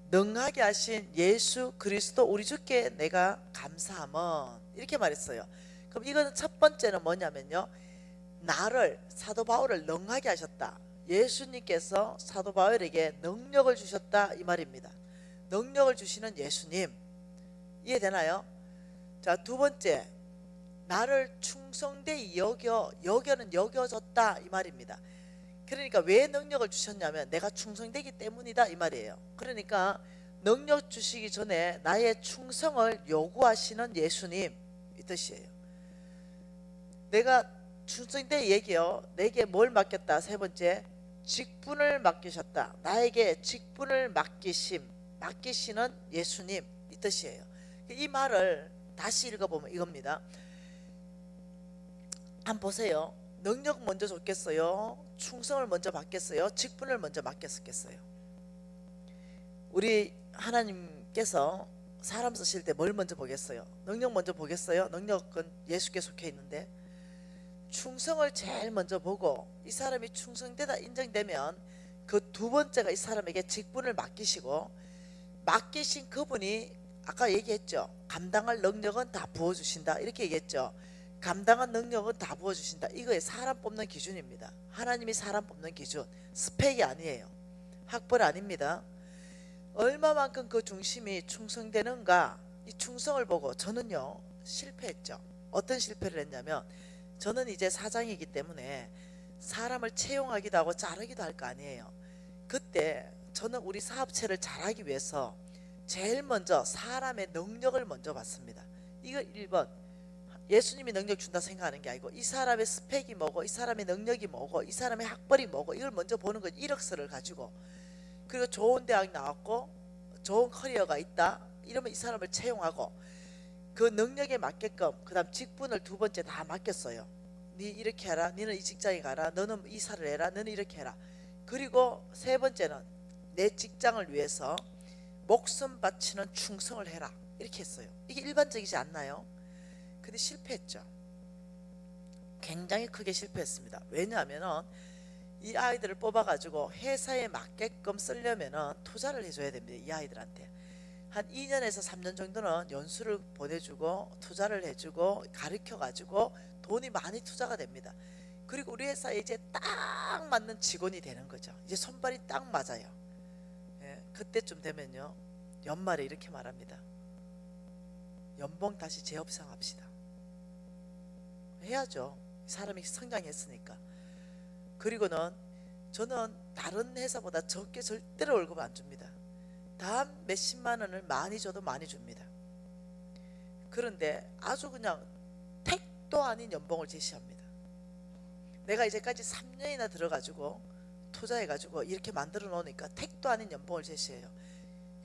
능하게 하신 예수 그리스도 우리 주께 내가 감사함은, 이렇게 말했어요. 그럼 이거는 첫 번째는 뭐냐면요, 나를, 사도 바울을 능하게 하셨다. 예수님께서 사도 바울에게 능력을 주셨다, 이 말입니다. 능력을 주시는 예수님. 이해되나요? 자, 두 번째, 나를 충성되이 여겨는 여겨졌다, 이 말입니다. 그러니까 왜 능력을 주셨냐면 내가 충성되기 때문이다, 이 말이에요. 그러니까 능력 주시기 전에 나의 충성을 요구하시는 예수님, 이 뜻이에요. 내가 충성되이 얘기요, 내게 뭘 맡겼다? 세 번째, 직분을 맡기셨다. 나에게 직분을 맡기시는 예수님, 이 뜻이에요. 이 말을 다시 읽어보면 이겁니다. 한번 보세요. 능력 먼저 줬겠어요? 충성을 먼저 받겠어요? 직분을 먼저 맡겼겠어요? 우리 하나님께서 사람 쓰실 때 뭘 먼저 보겠어요? 능력 먼저 보겠어요? 능력은 예수께 속해 있는데 충성을 제일 먼저 보고 이 사람이 충성되다 인정되면 그 두 번째가 이 사람에게 직분을 맡기시고, 맡기신 그분이 아까 얘기했죠. 감당할 능력은 다 부어주신다 이렇게 얘기했죠. 감당한 능력은 다 부어주신다. 이거에 사람 뽑는 기준입니다. 하나님이 사람 뽑는 기준, 스펙이 아니에요. 학벌 아닙니다. 얼마만큼 그 중심이 충성되는가, 이 충성을 보고 저는요 실패했죠. 어떤 실패를 했냐면, 저는 이제 사장이기 때문에 사람을 채용하기도 하고 자르기도 할 거 아니에요. 그때 저는 우리 사업체를 잘하기 위해서 제일 먼저 사람의 능력을 먼저 봤습니다. 이거 1번, 예수님이 능력 준다 생각하는 게 아니고 이 사람의 스펙이 뭐고 이 사람의 능력이 뭐고 이 사람의 학벌이 뭐고 이걸 먼저 보는 거예요. 이력서를 가지고. 그리고 좋은 대학 나왔고 좋은 커리어가 있다 이러면 이 사람을 채용하고 그 능력에 맞게끔 그 다음 직분을 두 번째 다 맡겼어요. 니 이렇게 해라, 니는 이 직장에 가라, 너는 이사를 해라, 너는 이렇게 해라. 그리고 세 번째는 내 직장을 위해서 목숨 바치는 충성을 해라 이렇게 했어요. 이게 일반적이지 않나요? 근데 실패했죠. 굉장히 크게 실패했습니다. 왜냐하면 이 아이들을 뽑아가지고 회사에 맞게끔 쓰려면 투자를 해줘야 됩니다. 이 아이들한테 한 2년에서 3년 정도는 연수를 보내주고 투자를 해주고 가르쳐가지고 돈이 많이 투자가 됩니다. 그리고 우리 회사에 이제 딱 맞는 직원이 되는 거죠. 이제 손발이 딱 맞아요. 예, 그때쯤 되면요 연말에 이렇게 말합니다. 연봉 다시 재협상합시다. 해야죠. 사람이 성장했으니까. 그리고는 저는 다른 회사보다 적게 절대로 월급 안 줍니다. 단 몇십만 원을 많이 줘도 많이 줍니다. 그런데 아주 그냥 택도 아닌 연봉을 제시합니다. 내가 이제까지 3년이나 들어가지고 투자해가지고 이렇게 만들어 놓으니까 택도 아닌 연봉을 제시해요.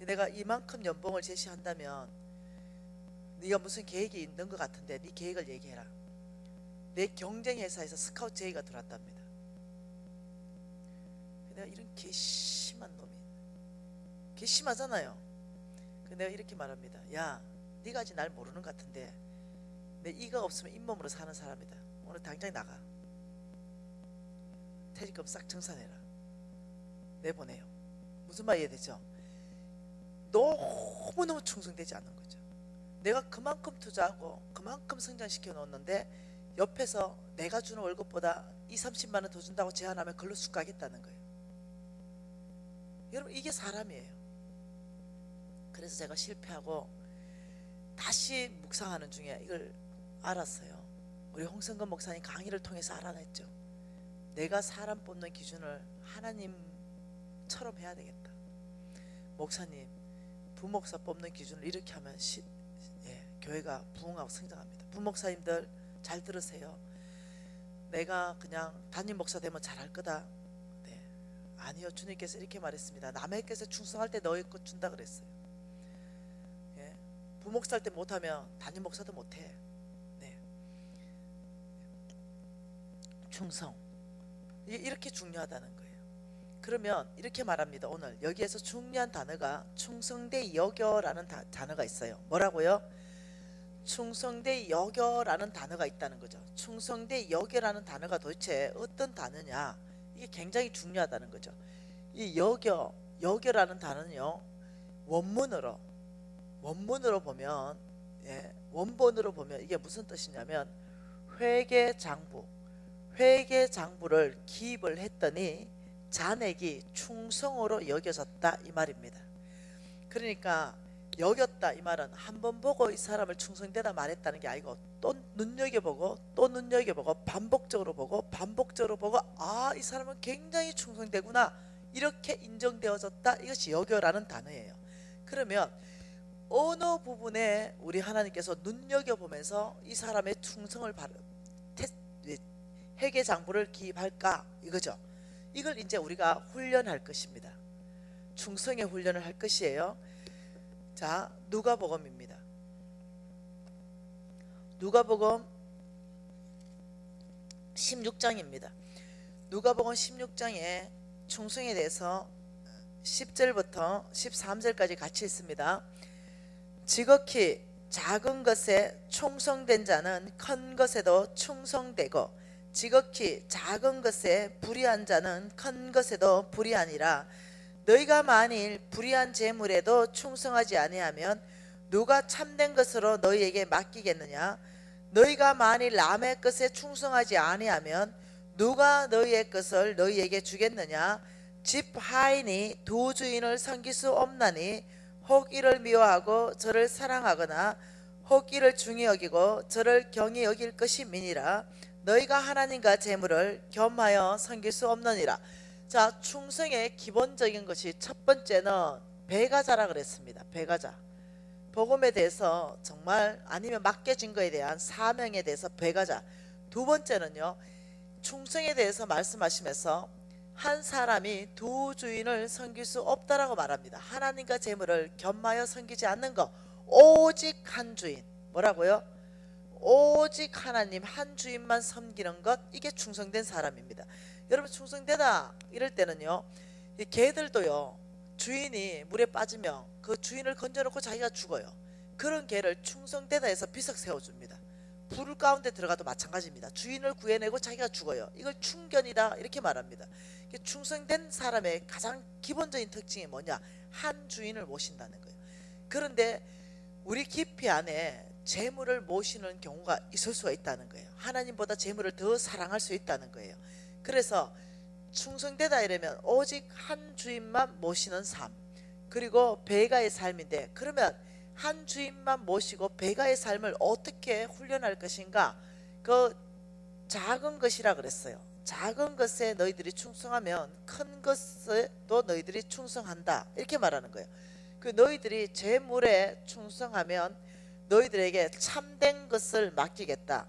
내가 이만큼 연봉을 제시한다면 네가 무슨 계획이 있는 것 같은데 네 계획을 얘기해라. 내 경쟁 회사에서 스카우트 제의가 들어왔답니다. 내가 이런 괘씸한 놈이, 괘씸하잖아요. 내가 이렇게 말합니다. 야, 네가 아직 날 모르는 것 같은데 내 이가 없으면 잇몸으로 사는 사람이다. 오늘 당장 나가. 퇴직금 싹 정산해라. 내보내요. 무슨 말 이해되죠? 너무너무 충성되지 않는 거죠. 내가 그만큼 투자하고 그만큼 성장시켜 놓았는데 옆에서 내가 주는 월급보다 20-30만 원 더 준다고 제안하면 그걸로 쑥 가겠다는 거예요. 여러분 이게 사람이에요. 그래서 제가 실패하고 다시 묵상하는 중에 이걸 알았어요. 우리 홍성근 목사님 강의를 통해서 알아냈죠. 내가 사람 뽑는 기준을 하나님처럼 해야 되겠다. 목사님, 부목사 뽑는 기준을 이렇게 하면 교회가 부흥하고 성장합니다. 부목사님들 잘 들으세요. 내가 그냥 담임 목사 되면 잘할 거다. 네. 아니요, 주님께서 이렇게 말했습니다. 남에게서 충성할 때 너희 것 준다 그랬어요. 예. 부목사 할 때 못하면 담임 목사도 못해. 네. 충성, 이렇게 중요하다는 거예요. 그러면 이렇게 말합니다. 오늘 여기에서 중요한 단어가 충성되 여겨라는 단어가 있어요. 뭐라고요? 충성되 여겨라는 단어가 있다는 거죠. 충성되 여겨라는 단어가 도대체 어떤 단어냐, 이게 굉장히 중요하다는 거죠. 이 여겨라는 단어는요, 원문으로 보면, 원본으로 보면 이게 무슨 뜻이냐면 회계장부를 기입을 했더니 잔액이 충성으로 여겨졌다 이 말입니다. 그러니까 여겼다 이 말은 한 번 보고 이 사람을 충성되다 말했다는 게 아니고 또 눈여겨보고 또 눈여겨보고 반복적으로 보고 아, 이 사람은 굉장히 충성되구나 이렇게 인정되어졌다. 이것이 여겨라는 단어예요. 그러면 어느 부분에 우리 하나님께서 눈여겨보면서 이 사람의 충성을 회계장부를 기입할까 이거죠. 이걸 이제 우리가 훈련할 것입니다. 충성의 훈련을 할 것이에요. 자, 누가복음입니다. 누가복음 16장입니다. 누가복음 16장에 충성에 대해서 10절부터 13절까지 같이 있습니다. 지극히 작은 것에 충성된 자는 큰 것에도 충성되고 지극히 작은 것에 불의한 자는 큰 것에도 불의하니라. 너희가 만일 불의한 재물에도 충성하지 아니하면 누가 참된 것으로 너희에게 맡기겠느냐? 너희가 만일 남의 것에 충성하지 아니하면 누가 너희의 것을 너희에게 주겠느냐? 집 하인이 두 주인을 섬길 수 없나니 혹 이를 미워하고 저를 사랑하거나 혹 이를 중히 여기고 저를 경히 여길 것임이니라. 너희가 하나님과 재물을 겸하여 섬길 수 없느니라. 자, 충성의 기본적인 것이 첫 번째는 배가자라 그랬습니다. 배가자. 복음에 대해서 정말 아니면 맡겨진 것에 대한 사명에 대해서 배가자. 두 번째는요, 충성에 대해서 말씀하시면서 한 사람이 두 주인을 섬길 수 없다라고 말합니다. 하나님과 재물을 겸하여 섬기지 않는 것, 오직 한 주인. 뭐라고요? 오직 하나님 한 주인만 섬기는 것, 이게 충성된 사람입니다. 여러분, 충성되다 이럴 때는요, 이 개들도요, 주인이 물에 빠지면 그 주인을 건져놓고 자기가 죽어요. 그런 개를 충성되다 해서 비석 세워줍니다. 불 가운데 들어가도 마찬가지입니다. 주인을 구해내고 자기가 죽어요. 이걸 충견이다 이렇게 말합니다. 충성된 사람의 가장 기본적인 특징이 뭐냐? 한 주인을 모신다는 거예요. 그런데 우리 깊이 안에 재물을 모시는 경우가 있을 수가 있다는 거예요. 하나님보다 재물을 더 사랑할 수 있다는 거예요. 그래서 충성되다 이러면 오직 한 주인만 모시는 삶, 그리고 배가의 삶인데, 그러면 한 주인만 모시고 배가의 삶을 어떻게 훈련할 것인가? 그 작은 것이라 그랬어요. 작은 것에 너희들이 충성하면 큰 것에도 너희들이 충성한다 이렇게 말하는 거예요. 그 너희들이 재물에 충성하면 너희들에게 참된 것을 맡기겠다.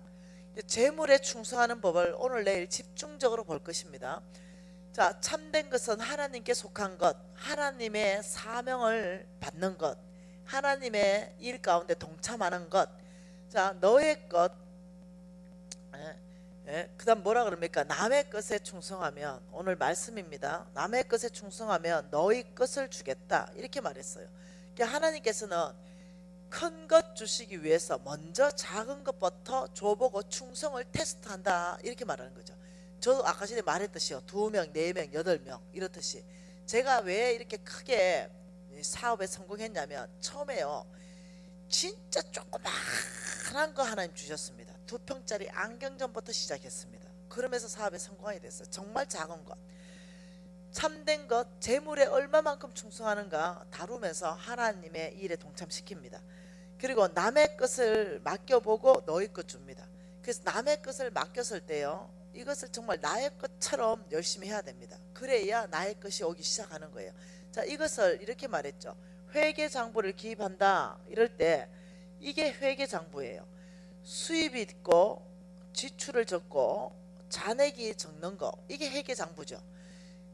재물에 충성하는 법을 오늘 내일 집중적으로 볼 것입니다. 자, 참된 것은 하나님께 속한 것, 하나님의 사명을 받는 것, 하나님의 일 가운데 동참하는 것. 자, 너의 것, 그 다음 뭐라 그럽니까? 남의 것에 충성하면, 오늘 말씀입니다. 남의 것에 충성하면 너희 것을 주겠다 이렇게 말했어요. 그러니까 하나님께서는 큰 것 주시기 위해서 먼저 작은 것부터 줘보고 충성을 테스트한다 이렇게 말하는 거죠. 저도 아까 전에 말했듯이요, 2명, 4명, 8명 이렇듯이 제가 왜 이렇게 크게 사업에 성공했냐면, 처음에요 진짜 조그만한 거 하나님 주셨습니다. 2평짜리 안경점부터 시작했습니다. 그러면서 사업에 성공하게 됐어요. 정말 작은 것, 참된 것, 재물에 얼마만큼 충성하는가 다루면서 하나님의 일에 동참시킵니다. 그리고 남의 것을 맡겨보고 너희 것 줍니다. 그래서 남의 것을 맡겼을 때요, 이것을 정말 나의 것처럼 열심히 해야 됩니다. 그래야 나의 것이 오기 시작하는 거예요. 자, 이것을 이렇게 말했죠. 회계장부를 기입한다 이럴 때 이게 회계장부예요. 수입이 있고 지출을 적고 잔액이 적는 거, 이게 회계장부죠.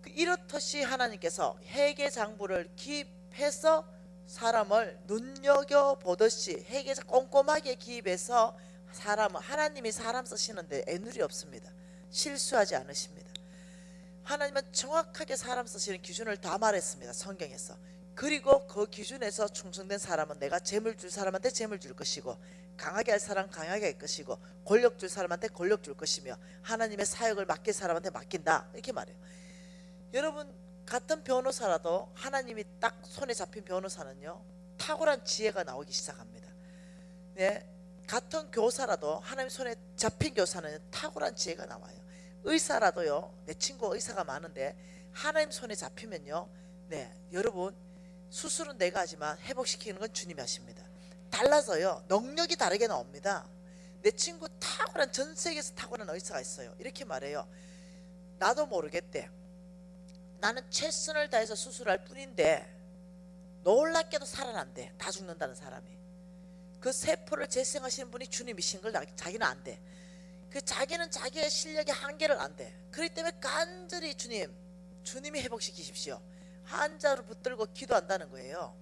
이렇듯이 하나님께서 회계장부를 기입해서 사람을 눈여겨보듯이 회계장 꼼꼼하게 기입해서 사람은, 하나님이 사람 쓰시는데 애누리 없습니다. 실수하지 않으십니다. 하나님은 정확하게 사람 쓰시는 기준을 다 말했습니다. 성경에서. 그리고 그 기준에서 충성된 사람은 내가 재물 줄 사람한테 재물 줄 것이고, 강하게 할 사람 강하게 할 것이고, 권력 줄 사람한테 권력 줄 것이며, 하나님의 사역을 맡길 사람한테 맡긴다 이렇게 말해요. 여러분, 같은 변호사라도 하나님이 딱 손에 잡힌 변호사는요, 탁월한 지혜가 나오기 시작합니다. 네, 같은 교사라도 하나님 손에 잡힌 교사는 탁월한 지혜가 나와요. 의사라도요, 내 친구가 의사가 많은데 하나님 손에 잡히면요, 네, 여러분, 수술은 내가 하지만 회복시키는 건 주님이 하십니다. 달라서요, 능력이 다르게 나옵니다. 내 친구 탁월한, 전 세계에서 탁월한 의사가 있어요. 이렇게 말해요. 나도 모르겠대. 나는 최선을 다해서 수술할 뿐인데 놀랍게도 살아난대. 다 죽는다는 사람이. 그 세포를 재생하시는 분이 주님이신 걸 자기는 안 돼. 그 자기는 자기의 실력의 한계를 안 돼. 그렇기 때문에 간절히 주님 주님이 회복시키십시오. 한자로 붙들고 기도한다는 거예요.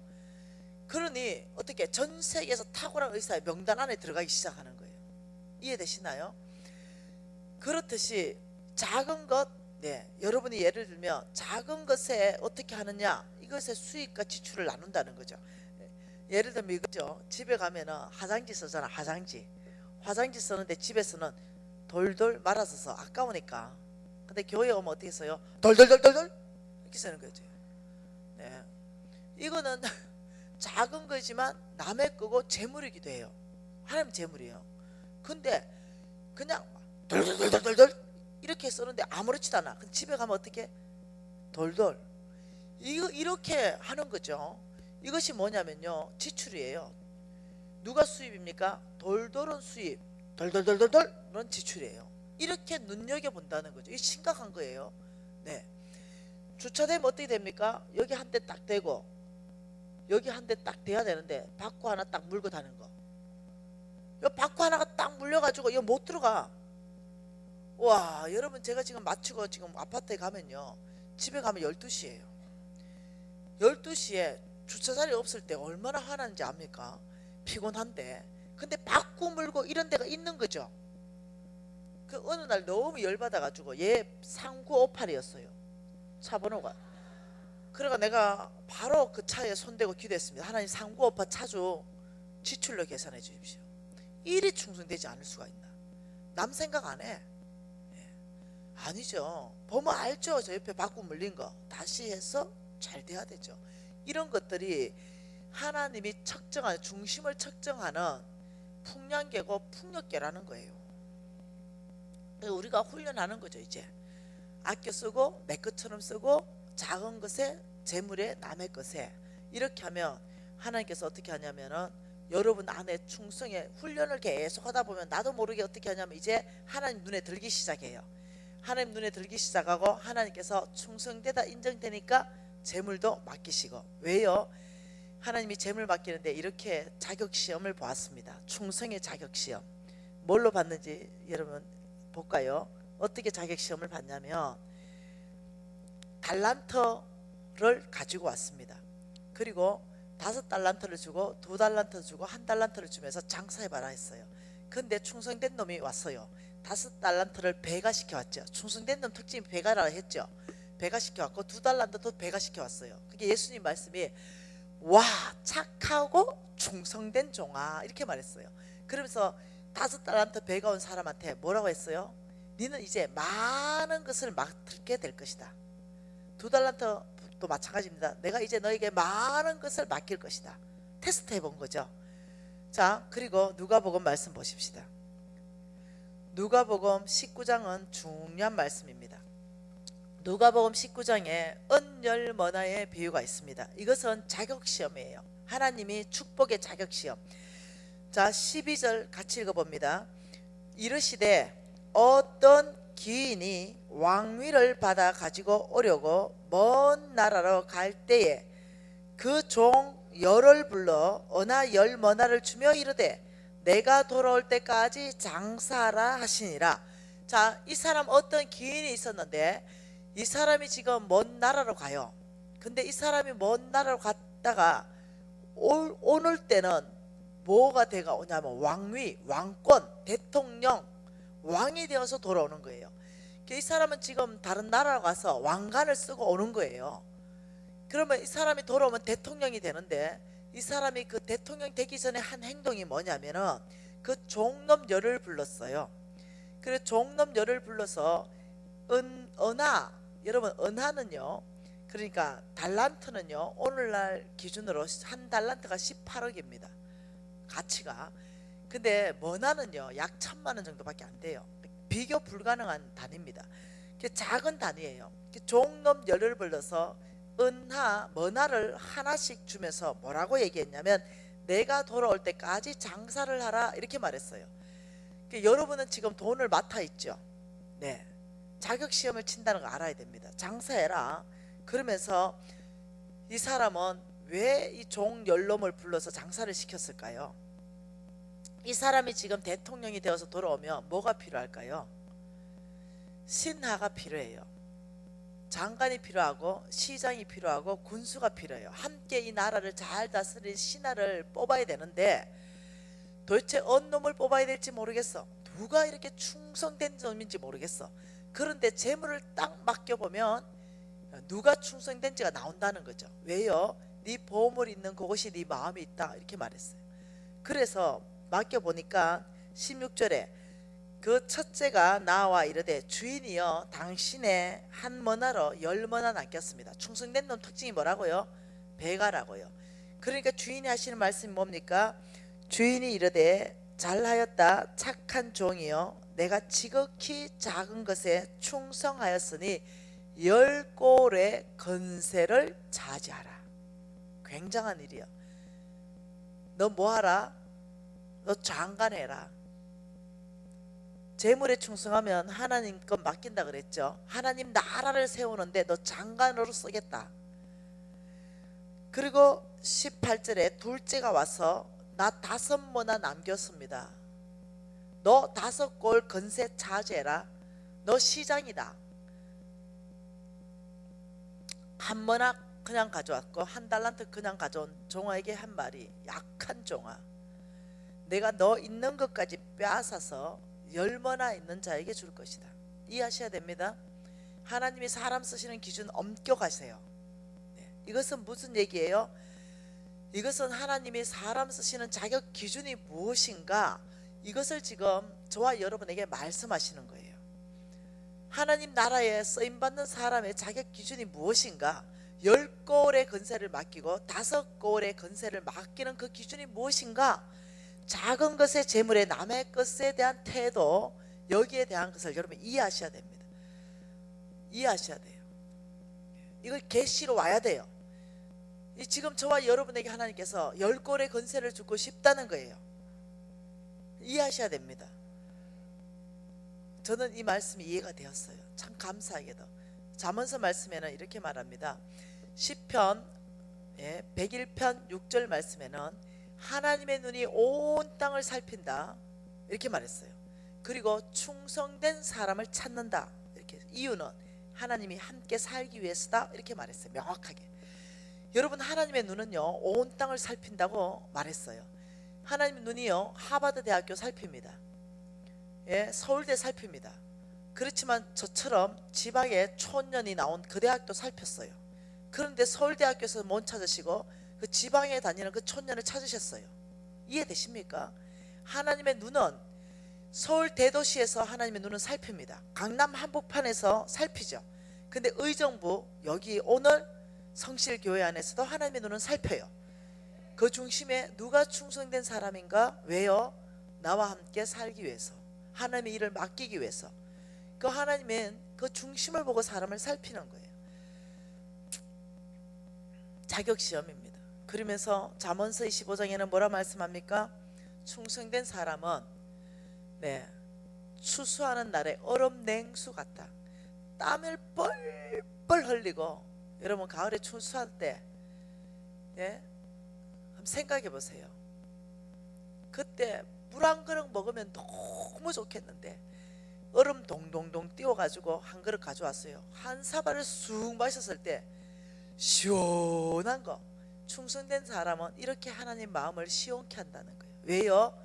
그러니 어떻게 전 세계에서 탁월한 의사의 명단 안에 들어가기 시작하는 거예요. 이해되시나요? 그렇듯이 작은 것, 여러분이 예를 들면 작은 것에 어떻게 하느냐, 이것의 수익과 지출을 나눈다는 거죠. 예를 들면 이거죠. 집에 가면은 화장지 쓰잖아. 화장지 쓰는데 집에서는 돌돌 말아서 써. 아까우니까. 근데 교회 오면 어떻게 써요? 돌돌돌돌돌 이렇게 쓰는 거죠. 이거는 작은 거지만 남의 거고 재물이기도 해요. 하나님 재물이에요. 근데 그냥 돌돌돌돌돌 이렇게 쓰는데 아무렇지도 않아. 그럼 집에 가면 어떻게? 돌돌. 이거 이렇게 하는 거죠. 이것이 뭐냐면요, 지출이에요. 누가 수입입니까? 돌돌은 수입, 돌돌돌돌돌은 지출이에요. 이렇게 눈여겨본다는 거죠. 이게 심각한 거예요. 주차되면 어떻게 됩니까? 여기 한 대 딱 대고 여기 한 대 딱 대야 되는데 바퀴 하나 딱 물고 다는 거. 이 바퀴 하나가 딱 물려가지고 이거 못 들어가. 와, 여러분, 제가 지금 마치고 지금 아파트에 가면요, 집에 가면 12시예요 12시에 주차자리 없을 때 얼마나 화나는지 압니까? 피곤한데. 근데 바퀴 물고 이런 데가 있는 거죠. 그 어느 날 너무 열받아가지고 얘 3958이었어요 차 번호가. 그러니까 내가 바로 그 차에 손대고 기도했습니다. 하나님, 3958 차주 지출로 계산해 주십시오. 일이 충성되지 않을 수가 있나? 남 생각 안 해? 아니죠. 보면 알죠. 저 옆에 바퀴 물린 거 다시 해서 잘 돼야 되죠. 이런 것들이 하나님이 측정하는, 중심을 측정하는 풍량계고 풍력계라는 거예요. 우리가 훈련하는 거죠. 이제 아껴 쓰고 내 것처럼 쓰고 작은 것에, 재물에, 남의 것에, 이렇게 하면 하나님께서 어떻게 하냐면은 여러분 안에 충성의 훈련을 계속 하다 보면 나도 모르게 어떻게 하냐면 이제 하나님 눈에 들기 시작해요. 하나님 눈에 들기 시작하고 하나님께서 충성되다 인정되니까 재물도 맡기시고. 왜요? 하나님이 재물 맡기는데 이렇게 자격시험을 보았습니다. 충성의 자격시험. 뭘로 받는지 여러분 볼까요? 어떻게 자격시험을 받냐면 달란트를 가지고 왔습니다. 그리고 5달란트를 주고 2달란트 주고 1달란트를 주면서 장사해봐라 했어요. 근데 충성된 놈이 왔어요. 5달란트를 배가시켜왔죠. 충성된 놈 특징이 배가라 했죠. 배가시켜왔고 2달란트도 배가시켜왔어요. 그게 예수님 말씀이 와, 착하고 충성된 종아, 이렇게 말했어요. 그러면서 5달란트 배가 온 사람한테 뭐라고 했어요? 너는 이제 많은 것을 맡게 될 것이다. 2달란트도 마찬가지입니다. 내가 이제 너에게 많은 것을 맡길 것이다. 테스트 해본 거죠. 자, 그리고 누가복음 말씀 보십시다. 누가복음 19장은 중요한 말씀입니다. 누가복음 19장에 은열머나의 비유가 있습니다. 이것은 자격시험이에요. 하나님이 축복의 자격시험. 자, 12절 같이 읽어봅니다. 이르시되 어떤 기인이 왕위를 받아 가지고 오려고 먼 나라로 갈 때에 그 종 열을 불러 언하 열 머나를 주며 이르되 내가 돌아올 때까지 장사하라 하시니라. 자, 이 사람 어떤 기인이 있었는데 이 사람이 지금 먼 나라로 가요. 근데 이 사람이 먼 나라로 갔다가 오늘 때는 뭐가 돼가 오냐면 왕위, 왕권, 대통령, 왕이 되어서 돌아오는 거예요. 이 사람은 지금 다른 나라로 가서 왕관을 쓰고 오는 거예요. 그러면 이 사람이 돌아오면 대통령이 되는데 이 사람이 그 대통령 되기 전에 한 행동이 뭐냐면은 그 종놈 열을 불렀어요. 그래서 종놈 열을 불러서 은하, 여러분 은하는요, 그러니까 달란트는요, 오늘날 기준으로 한 달란트가 18억입니다 가치가. 근데 머나는요 약 1000만 원 정도밖에 안 돼요. 비교 불가능한 단위입니다. 작은 단위예요. 종놈 열을 불러서 은하, 머나를 하나씩 주면서 뭐라고 얘기했냐면 내가 돌아올 때까지 장사를 하라, 이렇게 말했어요. 여러분은 지금 돈을 맡아 있죠. 네, 자격시험을 친다는 거 알아야 됩니다. 장사해라. 그러면서 이 사람은 왜 이 종 열놈을 불러서 장사를 시켰을까요? 이 사람이 지금 대통령이 되어서 돌아오면 뭐가 필요할까요? 신하가 필요해요. 장관이 필요하고 시장이 필요하고 군수가 필요해요. 함께 이 나라를 잘 다스릴 신하를 뽑아야 되는데 도대체 어느 놈을 뽑아야 될지 모르겠어. 누가 이렇게 충성된 놈인지 모르겠어. 그런데 재물을 딱 맡겨보면 누가 충성된지가 나온다는 거죠. 왜요? 네 보물이 있는 그곳이 네 마음이 있다, 이렇게 말했어요. 그래서 맡겨보니까 16절에 그 첫째가 나와 이르되 주인이여 당신의 한 머나로 10머나 남겼습니다. 충성된 놈 특징이 뭐라고요? 배가라고요. 그러니까 주인이 하시는 말씀이 뭡니까? 주인이 이르되 잘하였다 착한 종이여 내가 지극히 작은 것에 충성하였으니 10골의 건세를 차지하라. 굉장한 일이야. 너 뭐하라? 너 장관해라. 재물에 충성하면 하나님 것 맡긴다 그랬죠. 하나님 나라를 세우는데 너 장관으로 쓰겠다. 그리고 18절에 둘째가 와서 나 5머나 남겼습니다. 너 5골 건세 차지해라. 너 시장이다. 한 머나 그냥 가져왔고 한 달란트 그냥 가져온 종아에게 한 말이, 약한 종아, 내가 너 있는 것까지 빼앗아서 10머나 있는 자에게 줄 것이다. 이해하셔야 됩니다. 하나님이 사람 쓰시는 기준 엄격하세요. 이것은 무슨 얘기예요? 이것은 하나님이 사람 쓰시는 자격 기준이 무엇인가, 이것을 지금 저와 여러분에게 말씀하시는 거예요. 하나님 나라에 쓰임받는 사람의 자격 기준이 무엇인가, 10골의 건세를 맡기고 5골의 건세를 맡기는 그 기준이 무엇인가, 작은 것의 재물에 남의 것에 대한 태도, 여기에 대한 것을 여러분 이해하셔야 됩니다. 이해하셔야 돼요. 이걸 계시로 와야 돼요. 지금 저와 여러분에게 하나님께서 10골의 건세를 주고 싶다는 거예요. 이해하셔야 됩니다. 저는 이 말씀이 이해가 되었어요. 참 감사하게도. 잠언서 말씀에는 이렇게 말합니다. 시편 101편 6절 말씀에는 하나님의 눈이 온 땅을 살핀다, 이렇게 말했어요. 그리고 충성된 사람을 찾는다, 이렇게. 이유는 하나님이 함께 살기 위해서다, 이렇게 말했어요. 명확하게. 여러분, 하나님의 눈은요 온 땅을 살핀다고 말했어요. 하나님의 눈이요 하버드 대학교 살핍니다. 서울대 살핍니다. 그렇지만 저처럼 지방에 초년이 나온 그 대학도 살폈어요. 그런데 서울대학교에서 못 찾으시고 그 지방에 다니는 그 촌년을 찾으셨어요. 이해되십니까? 하나님의 눈은 서울 대도시에서 하나님의 눈은 살핍니다. 강남 한복판에서 살피죠. 근데 의정부 여기 오늘 성실교회 안에서도 하나님의 눈은 살펴요. 그 중심에 누가 충성된 사람인가? 왜요? 나와 함께 살기 위해서, 하나님의 일을 맡기기 위해서. 그 하나님은 그 중심을 보고 사람을 살피는 거예요. 자격시험입니다. 그러면서 잠언서 25장에는 뭐라 말씀합니까? 충성된 사람은 추수하는 날에 얼음 냉수 같다. 땀을 뻘뻘 흘리고, 여러분 가을에 추수할 때 한번 생각해 보세요. 그때 물 한 그릇 먹으면 너무 좋겠는데 얼음 동동동 띄워가지고 한 그릇 가져왔어요. 한 사발을 쑥 마셨을 때 시원한 거. 충성된 사람은 이렇게 하나님 마음을 시원케 한다는 거예요. 왜요?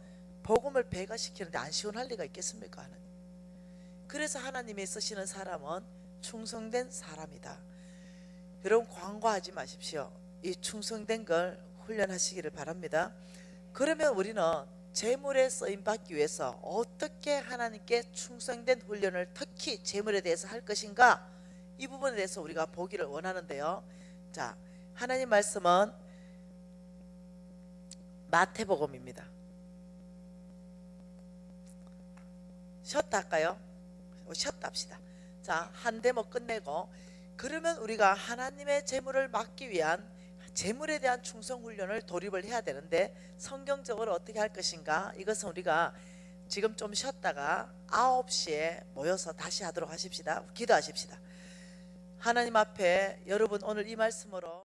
복음을 배가시키는데 안 시원할 리가 있겠습니까? 하나님. 그래서 하나님이 쓰시는 사람은 충성된 사람이다. 여러분 광고하지 마십시오. 이 충성된 걸 훈련하시기를 바랍니다. 그러면 우리는 재물에 쓰임받기 위해서 어떻게 하나님께 충성된 훈련을 특히 재물에 대해서 할 것인가, 이 부분에 대해서 우리가 보기를 원하는데요. 자, 하나님 말씀은 마태복음입니다. 쉬었다 할까요? 쉬었다 합시다. 자, 한 대목 끝내고, 그러면 우리가 하나님의 재물을 맡기 위한 재물에 대한 충성 훈련을 돌입을 해야 되는데 성경적으로 어떻게 할 것인가, 이것은 우리가 지금 좀 쉬었다가 9시에 모여서 다시 하도록 하십시다. 기도하십시다. 하나님 앞에 여러분 오늘 이 말씀으로